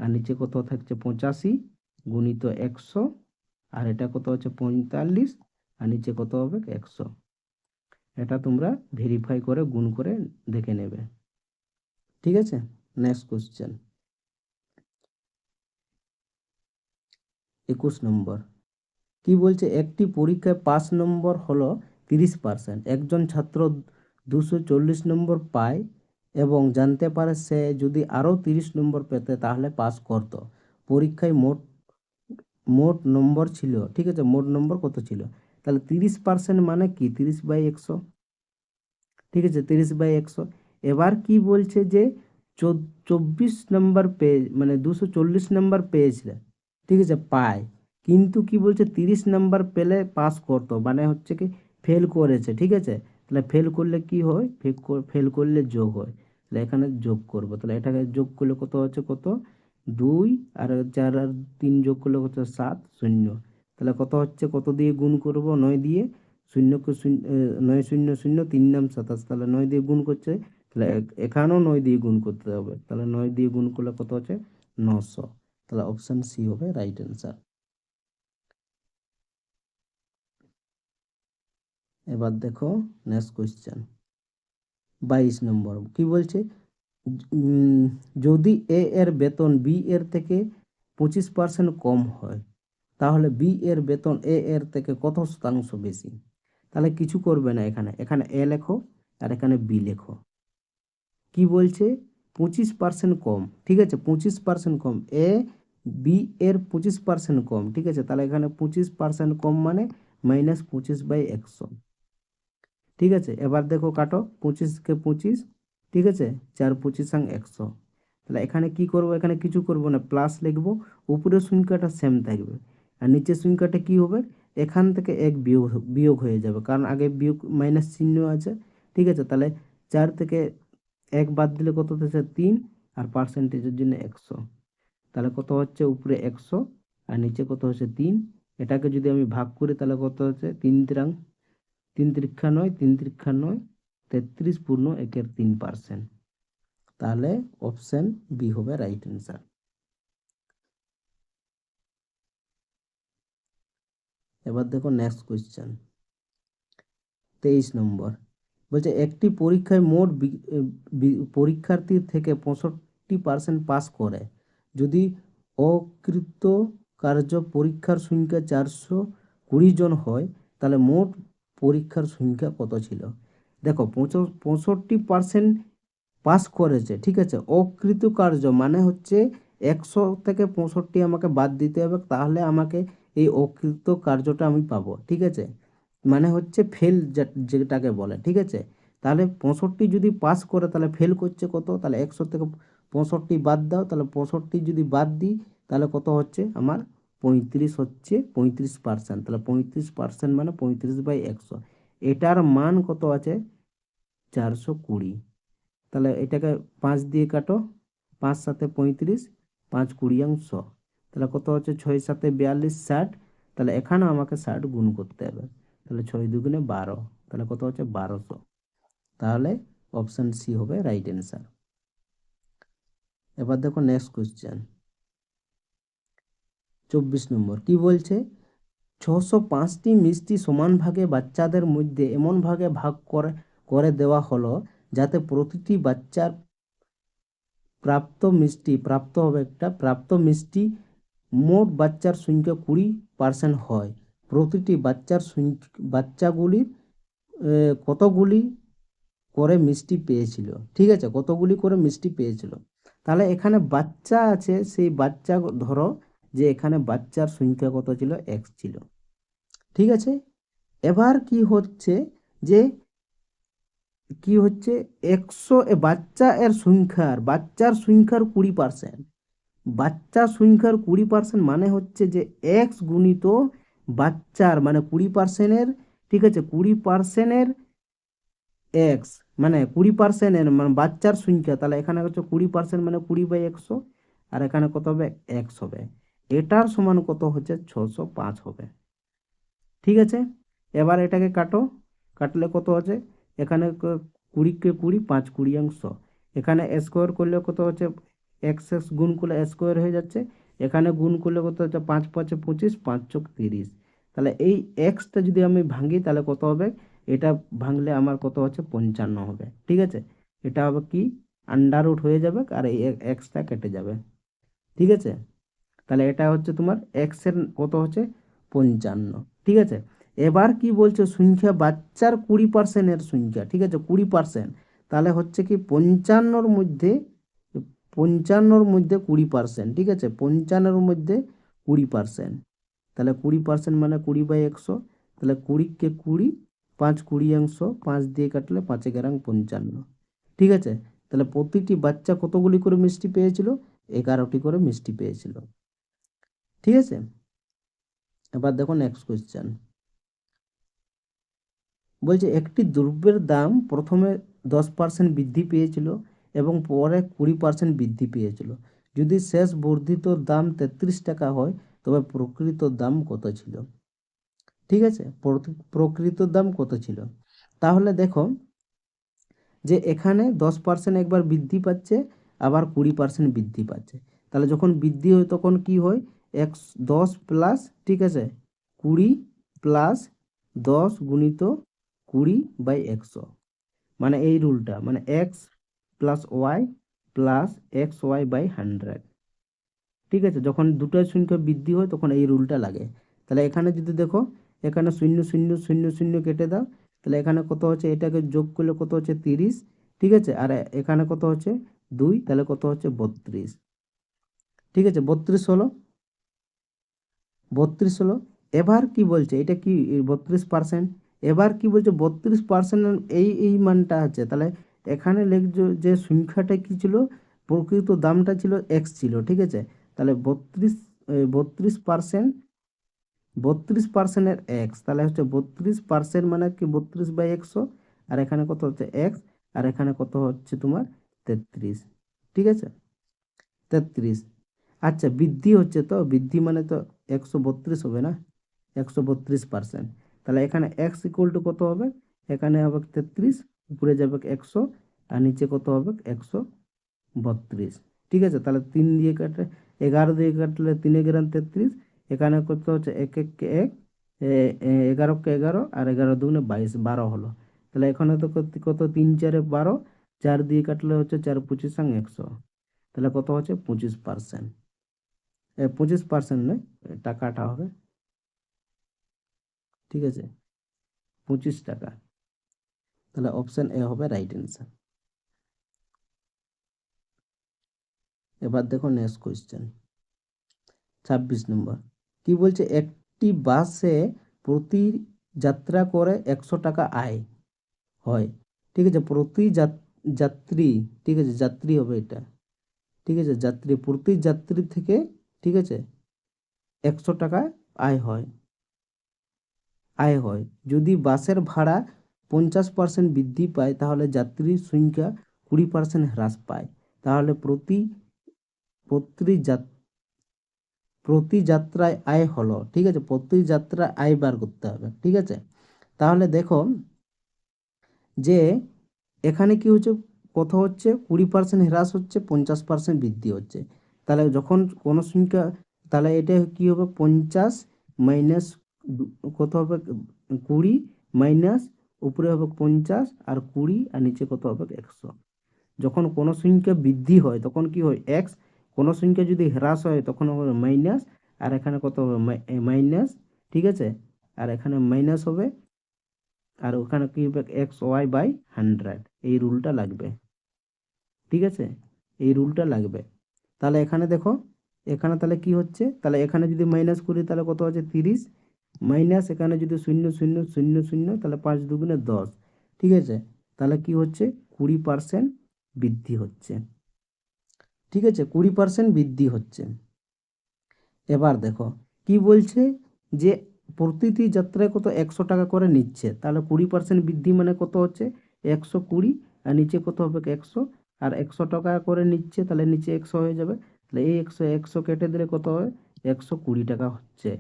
আর নিচে কত থাকছে 85 গুণিত 100, আর এটা কত হচ্ছে 45 আর নিচে কত হবে 100। এটা তোমরা ভেরিফাই করে গুণ করে দেখে নেবে, ঠিক আছে। নেক্সট কোশ্চেন 21 নম্বর। কি বলছে, একটি পরীক্ষায় পাস নম্বর হলো 30%, একজন ছাত্র 240 নম্বর পায় এবং জানতে পারে সে যদি আরও 30 নম্বর পেতে তাহলে পাস করত। পরীক্ষায় মোট মোট নম্বর ছিল, ঠিক আছে, মোট নম্বর কত ছিল, তাহলে 30% মানে কি 30/100, ঠিক আছে, 30/100। এবার কি বলছে যে 24 নম্বর পেয়ে, মানে 240 নম্বর পেয়েছিল, ঠিক আছে, পায়, কিন্তু কি বলছে 30 নম্বর পেলে পাস করতো, মানে হচ্ছে কি ফেল করেছে, ঠিক আছে। তাহলে ফেল করলে কি হয়, ফেল করলে যোগ হয়, তাহলে এখানে যোগ করব, তাহলে এটাকে যোগ করলে কত হচ্ছে, কত 2 আর 4 আর 3 যোগ করলে কত 7 শূন্য, তাহলে কত হচ্ছে, কত দিয়ে গুণ করব, 9 দিয়ে, শূন্যকে শূন্য, 9 শূন্য শূন্য, 3 নাম 27, তাহলে 9 দিয়ে গুণ করছে, তাহলে এখানেও 9 দিয়ে গুণ করতে হবে, তাহলে 9 দিয়ে গুণ করলে কত হচ্ছে 900, তাহলে অপশান সি হবে রাইট অ্যান্সার। এবার দেখো নেক্সট কোয়েশ্চেন 22 নম্বর। কি বলছে, উম, যদি এ এর বেতন বি এর থেকে 25% কম হয় তাহলে বি এর বেতন এ এর থেকে কত শতাংশ বেশি। তাহলে কিছু করবে না, এখানে এখানে এ লেখো আর এখানে বি লেখো। কি বলছে 25% কম, ঠিক আছে, 25% কম, এ বি এর 25% কম, ঠিক আছে, তাহলে এখানে 25% কম মানে -25/100, ঠিক আছে। এবার দেখো কাটো 25 কে 25, ঠিক আছে, 4 25 100, তাহলে এখানে কি করব, এখানে কিছু করব না, প্লাস লিখবো, উপরের সংখ্যাটা সেম থাকবে আর নিচের সংখ্যাটা কি হবে, এখান থেকে এক বিয়োগ বিয়োগ হয়ে যাবে, কারণ আগে বিয়োগ মাইনাস চিহ্ন আছে, ঠিক আছে। তাহলে 4 থেকে 1 বাদ দিলে কত হচ্ছে 3, আর পার্সেন্টেজের জন্য 100, তাহলে কত হচ্ছে উপরে 100 আর নিচে কত হচ্ছে 3। এটাকে যদি আমি ভাগ করি তাহলে কত হচ্ছে 3 3 9, 33 পূর্ণ 1/3, তাহলে অপশন বি হবে রাইট অ্যান্সার। এবার দেখো নেক্সট কোয়েশ্চেন 23 নম্বর। বলছে একটি পরীক্ষায় মোট পরীক্ষার্থীর থেকে 65% পাস করে, যদি অকৃত কার্য পরীক্ষার সংখ্যা 420 জন হয় তাহলে মোট পরীক্ষার সংখ্যা কত ছিল। দেখো 65% পাস করেছে, ঠিক আছে, অকৃতকার্য মানে হচ্ছে 100 থেকে 65 আমাকে বাদ দিতে হবে, তাহলে আমাকে এই অকৃত কার্যটা আমি পাবো, ঠিক আছে, মানে হচ্ছে ফেল যেটাকে বলে, ঠিক আছে। তাহলে 65 যদি পাস করে তাহলে ফেল করছে কত, তাহলে 100 থেকে 65 বাদ দাও, তাহলে 65 যদি বাদ দিই তাহলে কত হচ্ছে আমার 35 হচ্ছে 35%, তাহলে 35% মানে 35/100, এটার মান কত আছে 420, তাহলে এটাকে 5 দিয়ে কাটো, 5 7 35, 5 20 100, তাহলে কত হচ্ছে 6 7 42 60, তাহলে এখানে আমাকে 60 গুণ করতে হবে, তাহলে 6 2 12, তাহলে কত হচ্ছে 1200, তাহলে অপশান সি হবে রাইট অ্যান্সার। এবার দেখো নেক্সট কোয়েশ্চেন 24 নম্বর। কি বলছে 605টি মিষ্টি সমান ভাগে বাচ্চাদের মধ্যে এমন ভাগে ভাগ করে করে দেওয়া হলো যাতে প্রতিটি বাচ্চার প্রাপ্ত হবে একটা প্রাপ্ত মিষ্টি মোট বাচ্চার সংখ্যা 20% হয়। প্রতিটি বাচ্চাগুলির কতগুলি করে মিষ্টি পেয়েছিল, ঠিক আছে, কতগুলি করে মিষ্টি পেয়েছিল। তাহলে এখানে বাচ্চা আছে, সেই বাচ্চা ধরো যে এখানে বাচ্চার সংখ্যা কত ছিল, x ছিল, ঠিক আছে। এবার কি হচ্ছে যে কি হচ্ছে 100 বাচ্চার সংখ্যার 20%। বাচ্চা সংখ্যার 20% মানে হচ্ছে যে এক্স গুণিত বাচ্চার মানে 20%-এর, ঠিক আছে, 20%-এর এক্স মানে 20%-এর মানে বাচ্চার সংখ্যা, তাহলে এখানে হচ্ছে 20% মানে 20/100, আর এখানে কত হবে এক্স হবে। এটার সমান কত হচ্ছে 605 হবে। ঠিক আছে, এবার এটাকে কাটো, কাটলে কত আছে এখানে 20 কে 20, 5 20 এখানে স্কোয়ার করলে কত হচ্ছে এক্স এক্স গুণ করলে স্কোয়ার হয়ে যাচ্ছে, এখানে গুণ করলে কত হচ্ছে 5 5 25, 5 4 30। তাহলে এই এক্সটা যদি আমি ভাঙি তাহলে কত হবে, এটা ভাঙলে আমার কত হচ্ছে 55 হবে। ঠিক আছে, এটা হবে কি আন্ডার রুট হয়ে যাবে আর এই এক্সটা কেটে যাবে। ঠিক আছে, তাহলে এটা হচ্ছে তোমার এক্স এর কত হচ্ছে 55। ঠিক আছে, এবার কি বলছে সংখ্যা বাচ্চার 20%-এর সংখ্যা, ঠিক আছে 20%, তাহলে হচ্ছে কি 55-র মধ্যে 20%, ঠিক আছে 55-র মধ্যে 20%, তাহলে 20% মানে 20/100, তাহলে 20-কে 20, 5 20, 5 দিয়ে কাটলে 5 এগারো 55। ঠিক আছে, তাহলে প্রতিটি বাচ্চা কতগুলি করে মিষ্টি পেয়েছিল, 11টি করে মিষ্টি পেয়েছিল। ঠিক আছে, এবার দেখো নেক্সট কোয়েশ্চেন। বলছে একটি দ্রব্যের দাম প্রথমে 10% বৃদ্ধি পেয়েছিল এবং পরে 20% বৃদ্ধি পেয়েছিল। যদি শেষ বর্ধিত দাম 33 টাকা হয় তবে প্রকৃত দাম কত ছিল? ঠিক আছে, প্রকৃত দাম কত ছিল? তাহলে দেখো যে এখানে 10% একবার বৃদ্ধি পাচ্ছে, আবার 20% বৃদ্ধি পাচ্ছে। তাহলে যখন বৃদ্ধি হয় তখন কি হয়, 10 প্লাস, ঠিক আছে 20 প্লাস 10 গুণিত 20/100, মানে এই রুলটা মানে x plus Y plus XY/100। ঠিক আছে, যখন দুটো সংখ্যা বৃদ্ধি হয় তখন এই রুলটা লাগে। তাহলে এখানে যদি দেখো এখানে 0 0 0 0 কেটে দাও, তাহলে এখানে কত হচ্ছে, এটাকে যোগ করলে কত হচ্ছে 30। ঠিক আছে, আর এখানে কত হচ্ছে 2, তাহলে কত হচ্ছে 32। ঠিক আছে, 32 হলো। এবার কি বলছে, এটা কি 32%, এবার কি বলছে 32% এই মানটা আছে, তাহলে এখানে লিখছো যে সংখ্যাটা কি ছিল, প্রকৃত দামটা ছিল এক্স ছিল। ঠিক আছে, তাহলে 32% 32%-এর এক্স, তাহলে হচ্ছে 32% মানে কি 32/100, আর এখানে কত হচ্ছে এক্স, আর এখানে কত হচ্ছে তোমার 33। ঠিক আছে, 33। আচ্ছা বৃদ্ধি হচ্ছে, তো বৃদ্ধি মানে তো 132 হবে না, 132%। তাহলে এখানে এক্স ইকুয়াল টু কত হবে, এখানে হবে 33, উপরে যাবে 100, আর নিচে কত হবে 132। ঠিক আছে, তাহলে 3 দিয়ে কাটলে 11 দিয়ে কাটলে 3 11 33, এখানে কত হচ্ছে 1 1 কে 1, 11 কে 11, আর 11 দুগুণে 22, 12 হলো। তাহলে এখানে তো কত 3 4 12, 4 দিয়ে কাটলে হচ্ছে 4 25 100, তাহলে কত হচ্ছে 25%। 25% নয়, টাকাটা হবে, ঠিক আছে 25 টাকা। তাহলে অপশন এ হবে রাইট অ্যান্সার। এবার দেখো নেক্সট কোয়েশ্চেন 26 নম্বর। কি বলছে, একটি বাসে প্রতি যাত্রা করে 100 টাকা আয় হয়। ঠিক আছে, প্রতি যাত্রী, ঠিক আছে যাত্রী হবে এটা, ঠিক আছে যাত্রী, প্রতি যাত্রী থেকে, ঠিক আছে 100 টাকা আয় হয় আয় হয় যদি বাসের ভাড়া 50% বৃদ্ধি পায় তাহলে যাত্রীর সংখ্যা 20% হ্রাস পায়। তাহলে প্রতি প্রতি যাত্রায় আয় হলো, ঠিক আছে প্রতি যাত্রায় আয় বার করতে হবে। ঠিক আছে, তাহলে দেখো যে এখানে কি হচ্ছে, কত হচ্ছে 20% হ্রাস হচ্ছে, 50% বৃদ্ধি হচ্ছে। তাহলে যখন কোনো সংখ্যা, তাহলে এটা কি হবে 50 মাইনাস কত হবে 20, মাইনাস উপরে হবে 50 আর 20, আর নিচে কত হবে 100। যখন কোনো সংখ্যা বৃদ্ধি হয় তখন কি হয় এক্স, কোনো সংখ্যা যদি হ্রাস হয় তখন হবে মাইনাস, আর এখানে কত হবে মাইনাস। ঠিক আছে, আর এখানে মাইনাস হবে, আর ওখানে কি হবে XY/100, এই রুলটা লাগবে। ঠিক আছে, এই রুলটা লাগবে। তাহলে এখানে দেখো, এখানে তাহলে কি হচ্ছে, তাহলে এখানে যদি মাইনাস করি তাহলে কত আছে 30, মাইনাস এখানে যদি 0 0 0 0, তাহলে 5 2 10। ঠিক আছে, তাহলে কি হচ্ছে 20% বৃদ্ধি হচ্ছে। ঠিক আছে, 20% বৃদ্ধি হচ্ছে। এবার দেখো কি বলছে যে প্রতিটি যাত্রায় কত 100 টাকা করে নিচ্ছে, তাহলে 20% বৃদ্ধি মানে কত হচ্ছে 120, আর নিচে কত হবে 100, আর 100 টাকা করে নিচ্ছে তাহলে নিচে 100 হয়ে যাবে, তাহলে এই 100 100 কেটে দিলে কত হবে 120 টাকা হচ্ছে।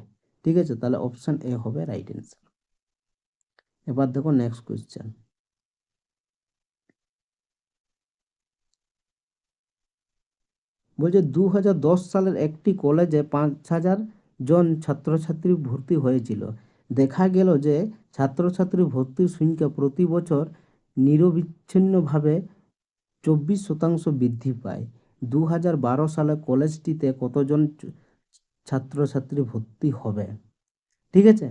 ঠিক আছে, তাহলে অপশান এ হবে রাইট অ্যান্সার। এবার দেখো নেক্সট কোয়েশ্চেন। বলছে 2010 সালের একটি কলেজে 5,000 জন ছাত্রছাত্রী ভর্তি হয়েছিল। দেখা গেল যে ছাত্রছাত্রী ভর্তির সংখ্যা প্রতি বছর নিরবিচ্ছিন্নভাবে 24% বৃদ্ধি পায়। 2012 সালে কলেজটিতে কতজন ছাত্রছাত্রী ভর্তি হবে? ঠিক আছে,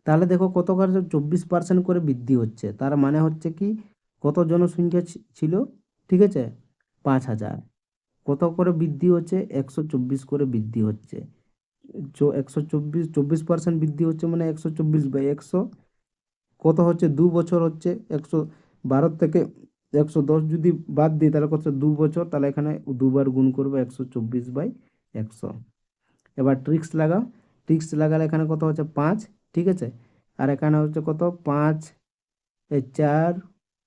তাহলে দেখো কত করে 24% করে বৃদ্ধি হচ্ছে, তার মানে হচ্ছে কি কত জনসংখ্যা ছিল, ঠিক আছে 5,000, কত করে বৃদ্ধি হচ্ছে 124 করে বৃদ্ধি হচ্ছে। 24% বৃদ্ধি হচ্ছে মানে 124/100 কত হচ্ছে 2 বছর হচ্ছে। 112 থেকে 110 যদি বাদ দিই তাহলে কত 2 বছর, তাহলে এখানে দুবার গুণ করবো 124/100। এবার ট্রিক্স লাগাও, ট্রিক্স লাগালে এখানে কত হচ্ছে 5, ঠিক আছে, আর এখানে হচ্ছে কত 5 4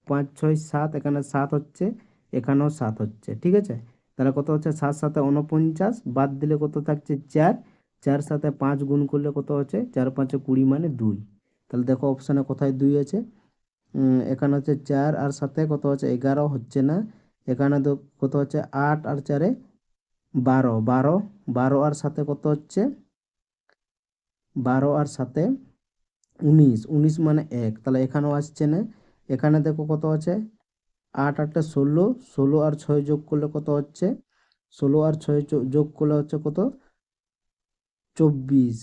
5 6 7, এখানে 7 হচ্ছে, এখানেও 7 হচ্ছে, ঠিক আছে, তাহলে কত হচ্ছে 7 7 49, বাদ দিলে কত থাকছে 4, 4 সাথে 5 গুণ করলে কত হচ্ছে 4 5 20 মানে 2। তাহলে দেখো অপশানে কোথায় 2 আছে, এখানে হচ্ছে 4 আর সাথে কত হচ্ছে 11 হচ্ছে না, এখানে তো কত হচ্ছে 8 আর 4 12, 12 12 আর সাথে কত হচ্ছে 12 আর সাথে 19, 19 মানে 1, তাহলে এখানেও আসছে না। এখানে দেখো কত আছে 8 8 16, 16 আর 6 যোগ করলে কত হচ্ছে 16 আর 6 যোগ করলে হচ্ছে কত 24,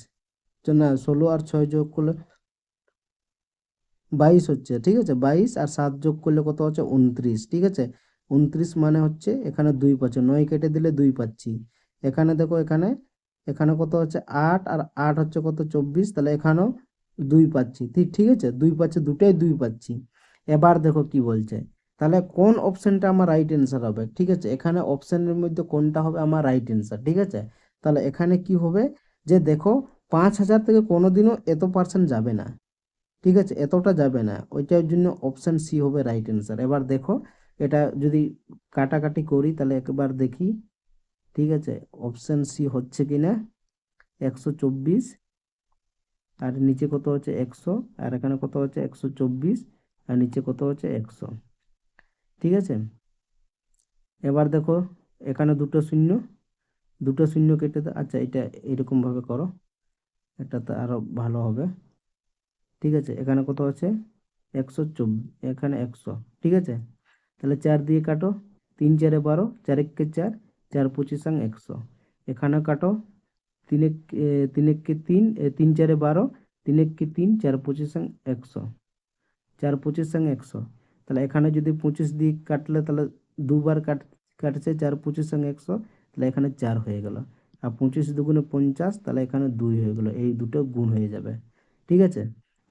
না 16 আর 6 যোগ করলে 22 হচ্ছে, ঠিক আছে 22, আর 7 যোগ করলে কত হচ্ছে 29, ঠিক আছে 29 মানে হচ্ছে এখানে 2 পাচ্ছি, 9 কেটে দিলে 2 পাচ্ছি। এখানে দেখো এখানে এখানে কত হচ্ছে 8 আর 8 হচ্ছে কত 24, তাহলে এখানেও 2 পাচ্ছি, ঠিক ঠিক আছে 2 পাচ্ছি, দুটাই 2 পাচ্ছি। এবার দেখো কি বলছে, তাহলে কোন অপশনটা আমার রাইট অ্যান্সার হবে? ঠিক আছে, এখানে অপশনের মধ্যে কোনটা হবে আমার রাইট অ্যান্সার? ঠিক আছে, তাহলে এখানে কি হবে যে দেখো 5,000 থেকে কোনোদিনও এত পার্সেন্ট যাবে না, ঠিক আছে এতটা যাবে না, ওইটার জন্য অপশান সি হবে রাইট অ্যান্সার। এবার দেখো এটা যদি কাটাকাটি করি তাহলে একবার দেখি, ঠিক আছে অপশান সি হচ্ছে কি না, 124 আর নিচে কত হচ্ছে 100, আর এখানে কত হচ্ছে 124 আর নিচে কত হচ্ছে 100, ঠিক আছে। এবার দেখো এখানে দুটো শূন্য, দুটো শূন্য কেটে দাও, আচ্ছা এটা এরকমভাবে করো, এটা তো আরও ভালো হবে, ঠিক আছে এখানে কত আছে 124, এখানে 100, ঠিক আছে, তাহলে 4 দিয়ে কাটো, 3 4 12, 4 1 4, 4 25 100, এখানে কাটো, 3 1 3 1 3, 3 4 12, 3 1 3, 4 25 100, 4 25 100, তাহলে এখানে যদি 25 দিয়ে কাটলে তাহলে দুবার কাটছে 4 25 100, তাহলে এখানে 4 হয়ে গেল, আর 25 দুগুণে 50, তাহলে এখানে 2 হয়ে গেল, এই দুটো গুণ হয়ে যাবে, ঠিক আছে।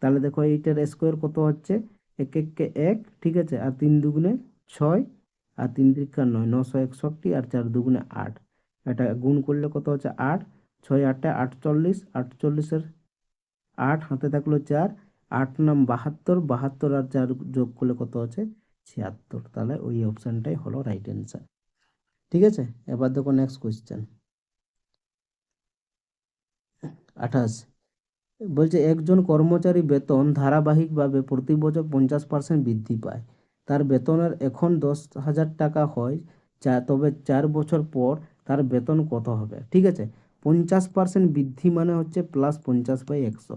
তাহলে দেখো এইটার স্কোয়ার কত হচ্ছে 1 1 কে 1, ঠিক আছে, আর 3 দুগুণে 6, আর 3 তিরিকা 9, 961, আর 4 দুগুণে 8, এটা গুণ করলে কত হচ্ছে 8, 6 8 48, 48-এর 8 হাতে থাকলো 4, 8 নাম 72, 72 আর 4 যোগ করলে কত হচ্ছে 76, তাহলে ওই অপশানটাই হলো রাইট অ্যান্সার, ঠিক আছে। এবার দেখো নেক্সট কোয়েশ্চেন 28, বলছে একজন কর্মচারী বেতন ধারাবাহিকভাবে প্রতি বছর 50% বৃদ্ধি পায়, তার বেতনের এখন 10,000 টাকা হয়, তবে 4 বছর পর তার বেতন কত হবে? ঠিক আছে, 50% বৃদ্ধি মানে হচ্ছে প্লাস 50/100,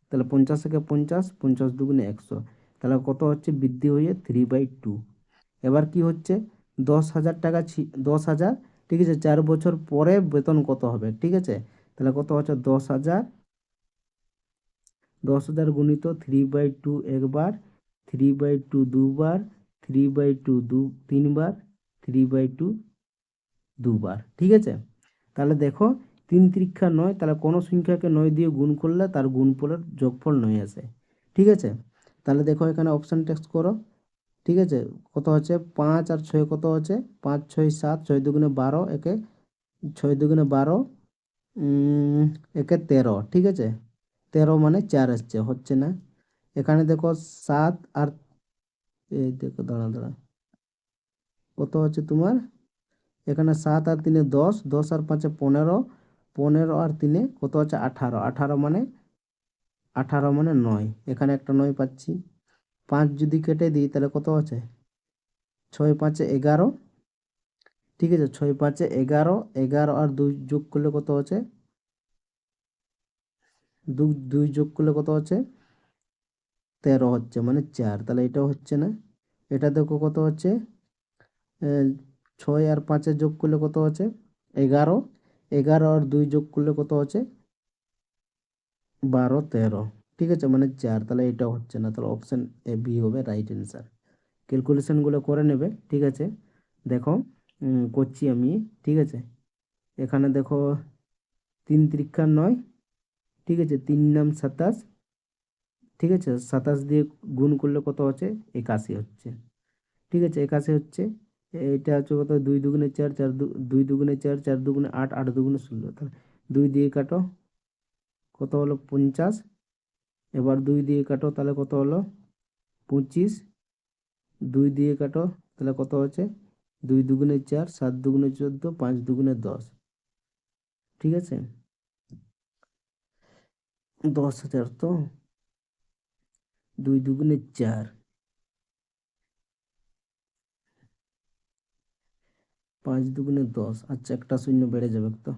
তাহলে 50 থেকে 50, 50 দুগুণে 100, তাহলে কত হচ্ছে বৃদ্ধি হয়ে 3/2। এবার কি হচ্ছে 10,000 টাকা 10,000, ঠিক আছে 4 বছর পরে বেতন কত হবে? ঠিক আছে, তাহলে কত হচ্ছে 10,000, 10,000 গুণিত 3/2 একবার, 3/2 দুবার, 3/2 তিনবার, 3/2 দুবার, ঠিক আছে। তাহলে দেখো 3 তিরিক্ষা 9, তাহলে কোনো সংখ্যাকে 9 দিয়ে গুণ করলে তার গুণফলের যোগফল 9 আসে, ঠিক আছে। তাহলে দেখো এখানে অপশান টেক্সট করো, ঠিক আছে, কত হচ্ছে 5 আর 6 কত হচ্ছে 5 6 7, 6 দুগুণে 12, একে 6 দুগুণে 12, উম, একে 13, ঠিক আছে, 13 মানে 4 আসছে, হচ্ছে না। এখানে দেখো 7 আর এই দেখো, দাঁড়া দাঁড়া, কত হচ্ছে তোমার এখানে 7 আর 3 10, 10 আর 5 15, 15 আর 3 কত হচ্ছে 18, 18 মানে 9, এখানে একটা 9 পাচ্ছি। 5 যদি কেটে দিই তাহলে কত আছে 6 5 11, ঠিক আছে, 6 5 11, 11 আর 2 যোগ করলে কত হচ্ছে 2 2 যোগ করলে কত হচ্ছে 13 হচ্ছে, মানে 4, তাহলে এটাও হচ্ছে না। এটা দেখো কত হচ্ছে 6 আর 5 যোগ করলে কত হচ্ছে 11, 11 আর 2 যোগ করলে কত হচ্ছে 12 13, ঠিক আছে, মানে 4, তাহলে এটাও হচ্ছে না। তাহলে অপশন এ বি হবে রাইট অ্যান্সার। ক্যালকুলেশনগুলো করে নেবে, ঠিক আছে। দেখো করছি আমি, ঠিক আছে। এখানে দেখো 3 তিরিক্ষা 9, ঠিক আছে, 3 নাম 27, ঠিক আছে, 27 দিয়ে গুণ করলে কত হচ্ছে 81 হচ্ছে, ঠিক আছে, 81 হচ্ছে। এটা হচ্ছে কত 2 দুগুণে 4, 4 2 দুগুণে 4, 4 দুগুণে 8, 8 দুগুণে 16, তাহলে 2 দিয়ে কাটো, কত হলো 50, এবার 2 দিয়ে কাটো, তাহলে কত হলো 25, 2 দিয়ে কাটো, তাহলে কত হচ্ছে 2 দুগুণে 4, 7 দুগুণে 14, 5 দুগুণে 10, ঠিক আছে, 10,000, তো 2 দুগুণে 4, 5 দুগুণে 10, আচ্ছা একটা শূন্য বেড়ে যাবে তো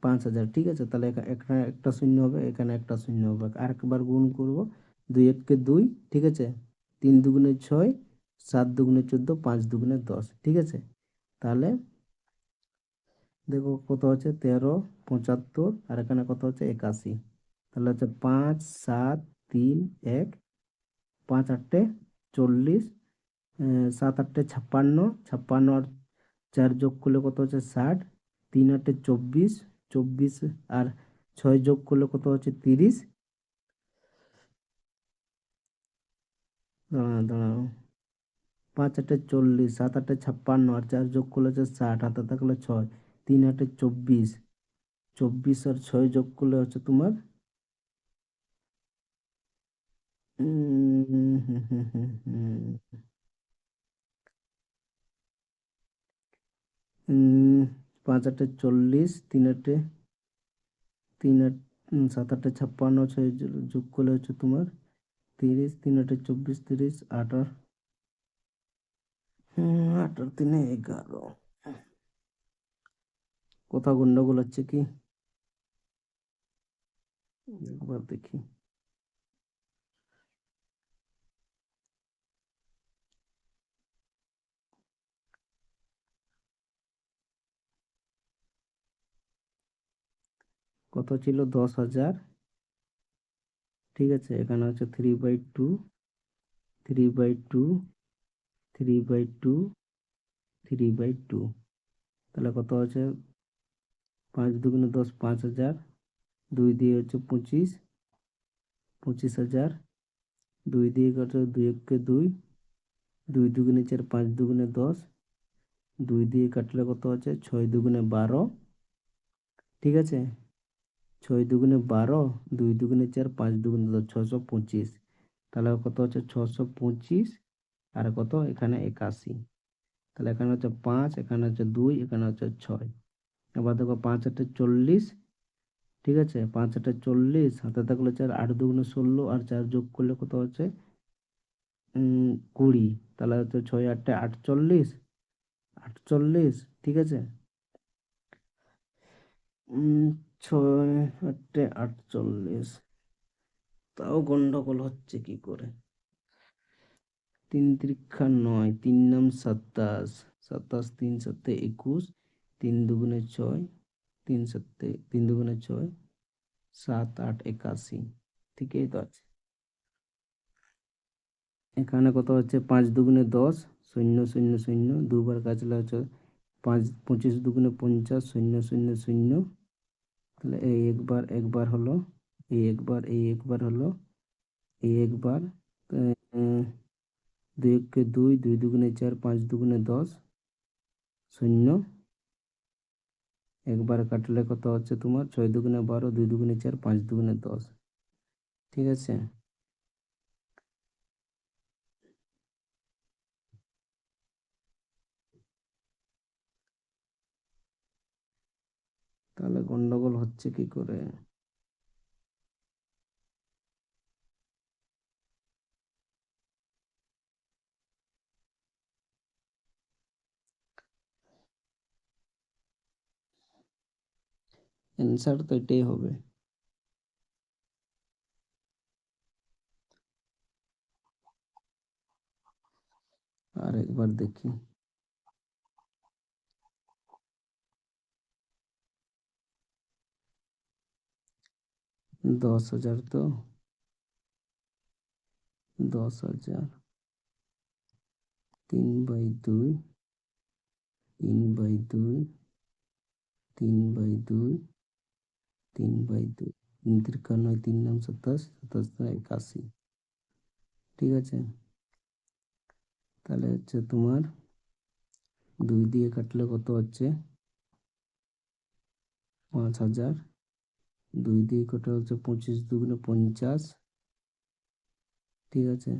5,000, ঠিক আছে, তাহলে এখানে একটা শূন্য হবে, এখানে একটা শূন্য হবে, আরেকবার গুণ করব, 2 এককে 2, ঠিক আছে, 3 দুগুণে 6, 7 দুগুণে 14, 5 দুগুণে 10, ঠিক আছে, তাহলে দেখো কত হচ্ছে 13 75, আর এখানে কত হচ্ছে 81, তাহলে হচ্ছে 5 7 3 1, 5 8 40, 7 8 56, 56 আর 4 যোগ করলে কত হচ্ছে 60, 3 8 24, 24 আর 6 যোগ করলে কত হচ্ছে 30, দাঁড়াও, 5 8 40, 7 8 56 আর 4 যোগ করলে হচ্ছে 60, হাতে থাকলে 6, 3 8 24, 24 আর 6 যোগ করলে হচ্ছে তোমার 5 8 40, 3 8 3 8 7 8 56, 6 যোগ করলে হচ্ছে তোমার 30, 3 8 24, 30, 8 8 আর 3 11, কোথাও গন্ডগোল হচ্ছে কি, একবার দেখি। কত ছিল 10,000, ঠিক আছে, এখানে হচ্ছে 3/2, 3/2, 3/2, 3/2, তাহলে কত হচ্ছে 5 দুগুণে 10, 5,000, 2 দিয়ে হচ্ছে 25, 25,000, 2 দিয়ে কত 2 এককে 2, 2 দুগুণে 4, 5 দুগুণে 10, 2 দিয়ে কাটলে কত হচ্ছে 6 দুগুণে 12, ঠিক আছে, 6 দুগুণে 12, 2 দুগুণে 4, 5 দুগুণে 10, 625, তাহলে কত হচ্ছে 625, আর কত এখানে 81, তাহলে এখানে হচ্ছে 5, এখানে হচ্ছে 2, এখানে হচ্ছে 6, এবার দেখো 5 8 40, ঠিক আছে, 5 8 40, হাতে থাকলে 4, 8 দুগুণে 16, আর 4 যোগ করলে কত হচ্ছে 20, তাহলে হচ্ছে 6 8 48, 48, ঠিক আছে, 6 8 48, তাও গন্ডগোল হচ্ছে কি করে, 3 তিরিক্ষা 9, 3 নাম 27, 27 3 7 21, 3 দুগুণে 6, 3 7 3 দুগুণে 6, 7 8 81, ঠিকই তো আছে। এখানে কত হচ্ছে 5 দুগুণে 10, 0 0 0, দুবার কাচলে হচ্ছে 5 25 দুগুণে 50, 0 0 0, তাহলে এই একবার একবার হলো, এই একবার হলো, এই একবার, 2 একে 2, 2 দুগুণে 4, 5 দুগুণে 10, 0, একবার কাটলে কত হচ্ছে তোমার 6 দুগুণে 12, 2 দুগুণে 4, 5 দুগুণে 10। ঠিক আছে, তাহলে গন্ডগোল হচ্ছে কি করে? অ্যান্সার তো এটাই হবে। আর একবার দেখি। 10,000 তো 10,000 3/2, 3/2, 3/2, 3/2, 3 3 9 27, 27 81। ঠিক আছে, তাহলে হচ্ছে তোমার 2 দিয়ে কাটলে কত হচ্ছে 5,000, 2 দিয়ে কাটা হচ্ছে 25 দুগুণে 50। ঠিক আছে,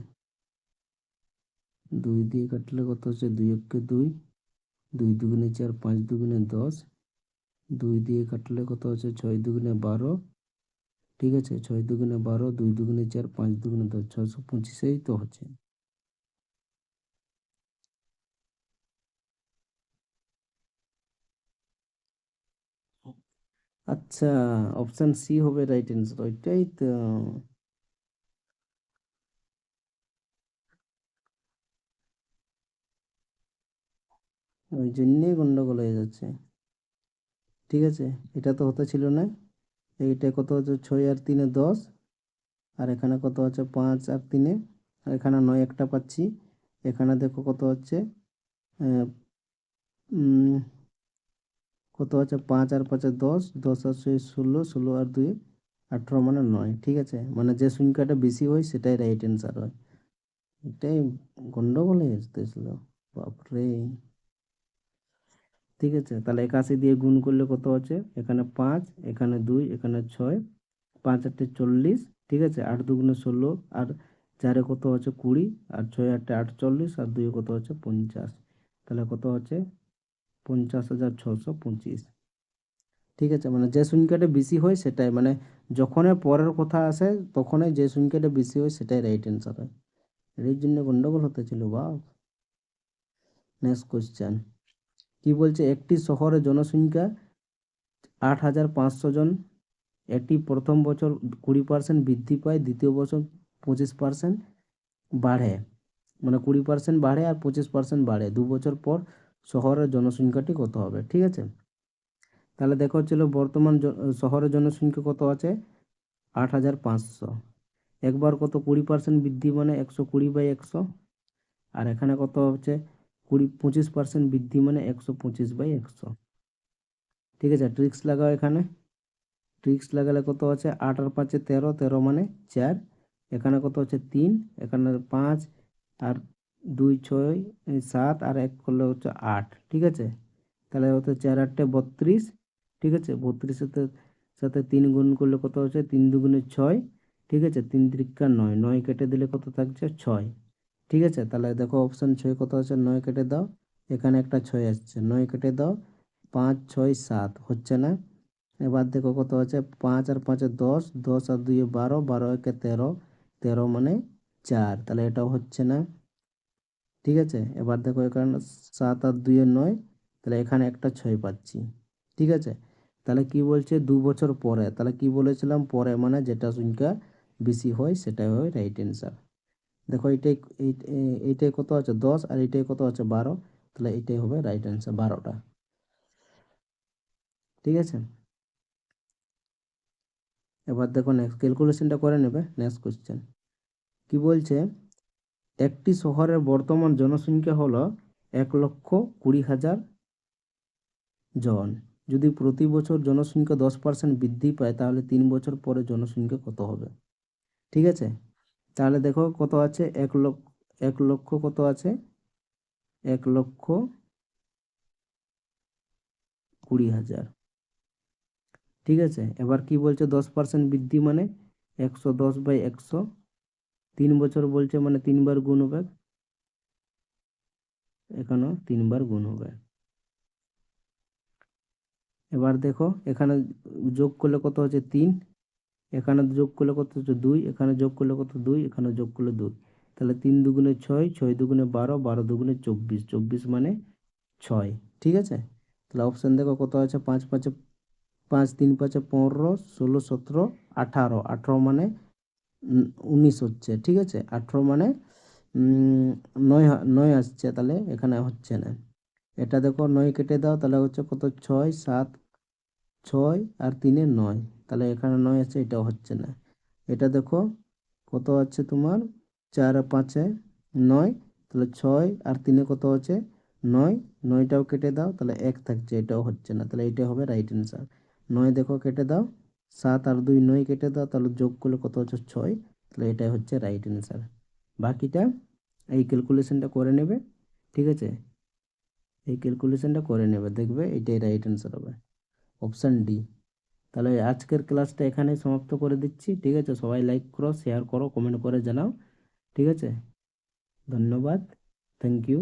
2 দিয়ে কাটলে কত হচ্ছে 2 একে 2, 2 দুগুণে 4, 5 দুগুণে 10, 2 দিয়ে কাটলে কত হচ্ছে 6 দুগুণে 12। ঠিক আছে, 6 দুগুণে 12, 2 দুগুণে 4, 5 দুগুণে 10, 625 তো হচ্ছে। আচ্ছা, অপশন সি হবে রাইট অ্যান্সার, ওইটাই তো। ওই জন্যেই গন্ডগোল হয়ে যাচ্ছে। ঠিক আছে, এটা তো হতে ছিল না। এইটা কত হচ্ছে 6 আর 3 10, আর এখানে কত হচ্ছে 5 আর 3, আর এখানে 9 একটা পাচ্ছি। এখানে দেখো কত হচ্ছে আহ, উম, কত হচ্ছে 5 আর 5 10, 10 আর 6 16, 16 আর 2 18, মানে 9। ঠিক আছে, মানে যে সংখ্যাটা বেশি হয় সেটাই রাইট অ্যান্সার হয়। এটাই গন্ডগোল হয়ে যেতেছিল, বাপরে। ঠিক আছে, তাহলে 81 দিয়ে গুণ করলে কত হচ্ছে, এখানে 5, এখানে 2, এখানে 6, 5 8 40। ঠিক আছে, 8 দুগুণে 16, আর 4 কত হচ্ছে 20, আর 6 8 48, আর 2 কত হচ্ছে 50। তাহলে কত হচ্ছে 50,625। ঠিক আছে, মানে যে সংখ্যাটা বেশি হয় সেটাই, মানে যখনই পরের কথা আসে তখনই যে সংখ্যাটা বেশি হয় সেটাই রাইট অ্যান্সার হয়। এর জন্য গন্ডগোল হতে ছিল বাপ। নেক্সট কোশ্চেন কি বলছে, একটি শহরের জনসংখ্যা 8,500 জন। এটি প্রথম বছর 20% বৃদ্ধি পায়, দ্বিতীয় বছর 25% বাড়ে, মানে 20% বাড়ে আর 25% বাড়ে। 2 বছর পর শহরের জনসংখ্যাটি কত হবে? ঠিক আছে, তাহলে দেখো হচ্ছিল বর্তমান শহরের জনসংখ্যা কত আছে 8,500। একবার কত 20% বৃদ্ধি, মানে 120/100। আর এখানে কত হচ্ছে 25% বৃদ্ধি, মানে 125/100। ঠিক আছে, ট্রিক্স লাগাও এখানে। ট্রিক্স লাগালে কত আছে 8 আর 5 13, 13 মানে 4। এখানে কত হচ্ছে 3, এখানে 5, আর 2 6 7, আর 1 করলে হচ্ছে 8। ঠিক আছে, তাহলে হচ্ছে 4 8 32। ঠিক আছে, 32 সাথে সাথে 3 গুণ করলে কত হচ্ছে 3 দুগুণে 6। ঠিক আছে, 3 3 9, 9 কেটে দিলে কত থাকছে 6। ঠিক আছে, তাহলে দেখো অপশন 6 কত আছে, 9 কেটে দাও, এখানে একটা 6 আসছে, 9 কেটে দাও, 5 6 7 হচ্ছে না। এবার দেখো কত আছে 5 আর 5 10, 10 আর 2 12, 12 একে 13, 13 মানে 4, তাহলে এটাও হচ্ছে না। ঠিক আছে, এবার দেখো এখানে 7 আর 2 9, তাহলে এখানে একটা 6 পাচ্ছি। ঠিক আছে, তাহলে কি বলছে 2 বছর পরে, তাহলে কি বলেছিলাম পরে মানে যেটা সংখ্যা বেশি হয় সেটাই হয় রাইট অ্যান্সার। দেখো এইটাই এইটাই কত আছে 10, আর এইটাই কত আছে 12, তাহলে এইটাই হবে রাইট অ্যান্সার 12টা। ঠিক আছে, এবার দেখো নেক্সট ক্যালকুলেশনটা করে নেবে। নেক্সট কোশ্চেন কি বলছে, একটি শহরের বর্তমান জনসংখ্যা হলো 1,20,000 জন। যদি প্রতি বছর জনসংখ্যা 10% বৃদ্ধি পায় তাহলে 3 বছর পরে জনসংখ্যা কত হবে? ঠিক আছে, তাহলে দেখো কত আছে 1 লক্ষ কত আছে? 1,20,000। ঠিক আছে, এবার কি বলছে 10% বৃদ্ধি মানে 110/100, 3 বছর বলছে মানে 3 বার গুণ হবে, এখানেও 3 বার গুণ হবে। এবার দেখো এখানে যোগ করলে কত হচ্ছে 3, এখানে যোগ করলে কত হচ্ছে 2, এখানে যোগ করলে কত 2, এখানে যোগ করলে 2, তাহলে 3 দুগুণে 6, 6 দুগুণে 12, 12 দুগুণে 24, 24 মানে 6। ঠিক আছে, তাহলে অপশন দেখো কত আছে, 5 5 5 3 5 15, 16 17 18, 18 মানে 19 হচ্ছে। ঠিক আছে, 18 মানে 9 9 আসছে, তাহলে এখানে হচ্ছে না। এটা দেখো 9 কেটে দাও, তাহলে হচ্ছে কত 6 7, 6 আর 3 9, তাহলে এখানে 9 আছে, এটাও হচ্ছে না। এটা দেখো কত আছে তোমার 4 আর 5 9, তাহলে 6 আর 3 কত আছে 9, 9টাও কেটে দাও, তাহলে 1 থাকছে, এটাও হচ্ছে না, তাহলে এটা হবে রাইট অ্যান্সার। 9 দেখো কেটে দাও, 7 আর 2 9 কেটে দাও, তাহলে যোগ করলে কত হচ্ছে 6, তাহলে এটাই হচ্ছে রাইট অ্যান্সার। বাকিটা এই ক্যালকুলেশনটা করে নেবে। ঠিক আছে, এই ক্যালকুলেশনটা করে নেবে, দেখবে এটাই রাইট অ্যান্সার হবে, অপশান ডি। তাহলে আজকের ক্লাসটা এখানেই সমাপ্ত করে দিচ্ছি। ঠিক আছে, সবাই লাইক করো, শেয়ার করো, কমেন্ট করে জানাও। ঠিক আছে, ধন্যবাদ, থ্যাংক ইউ।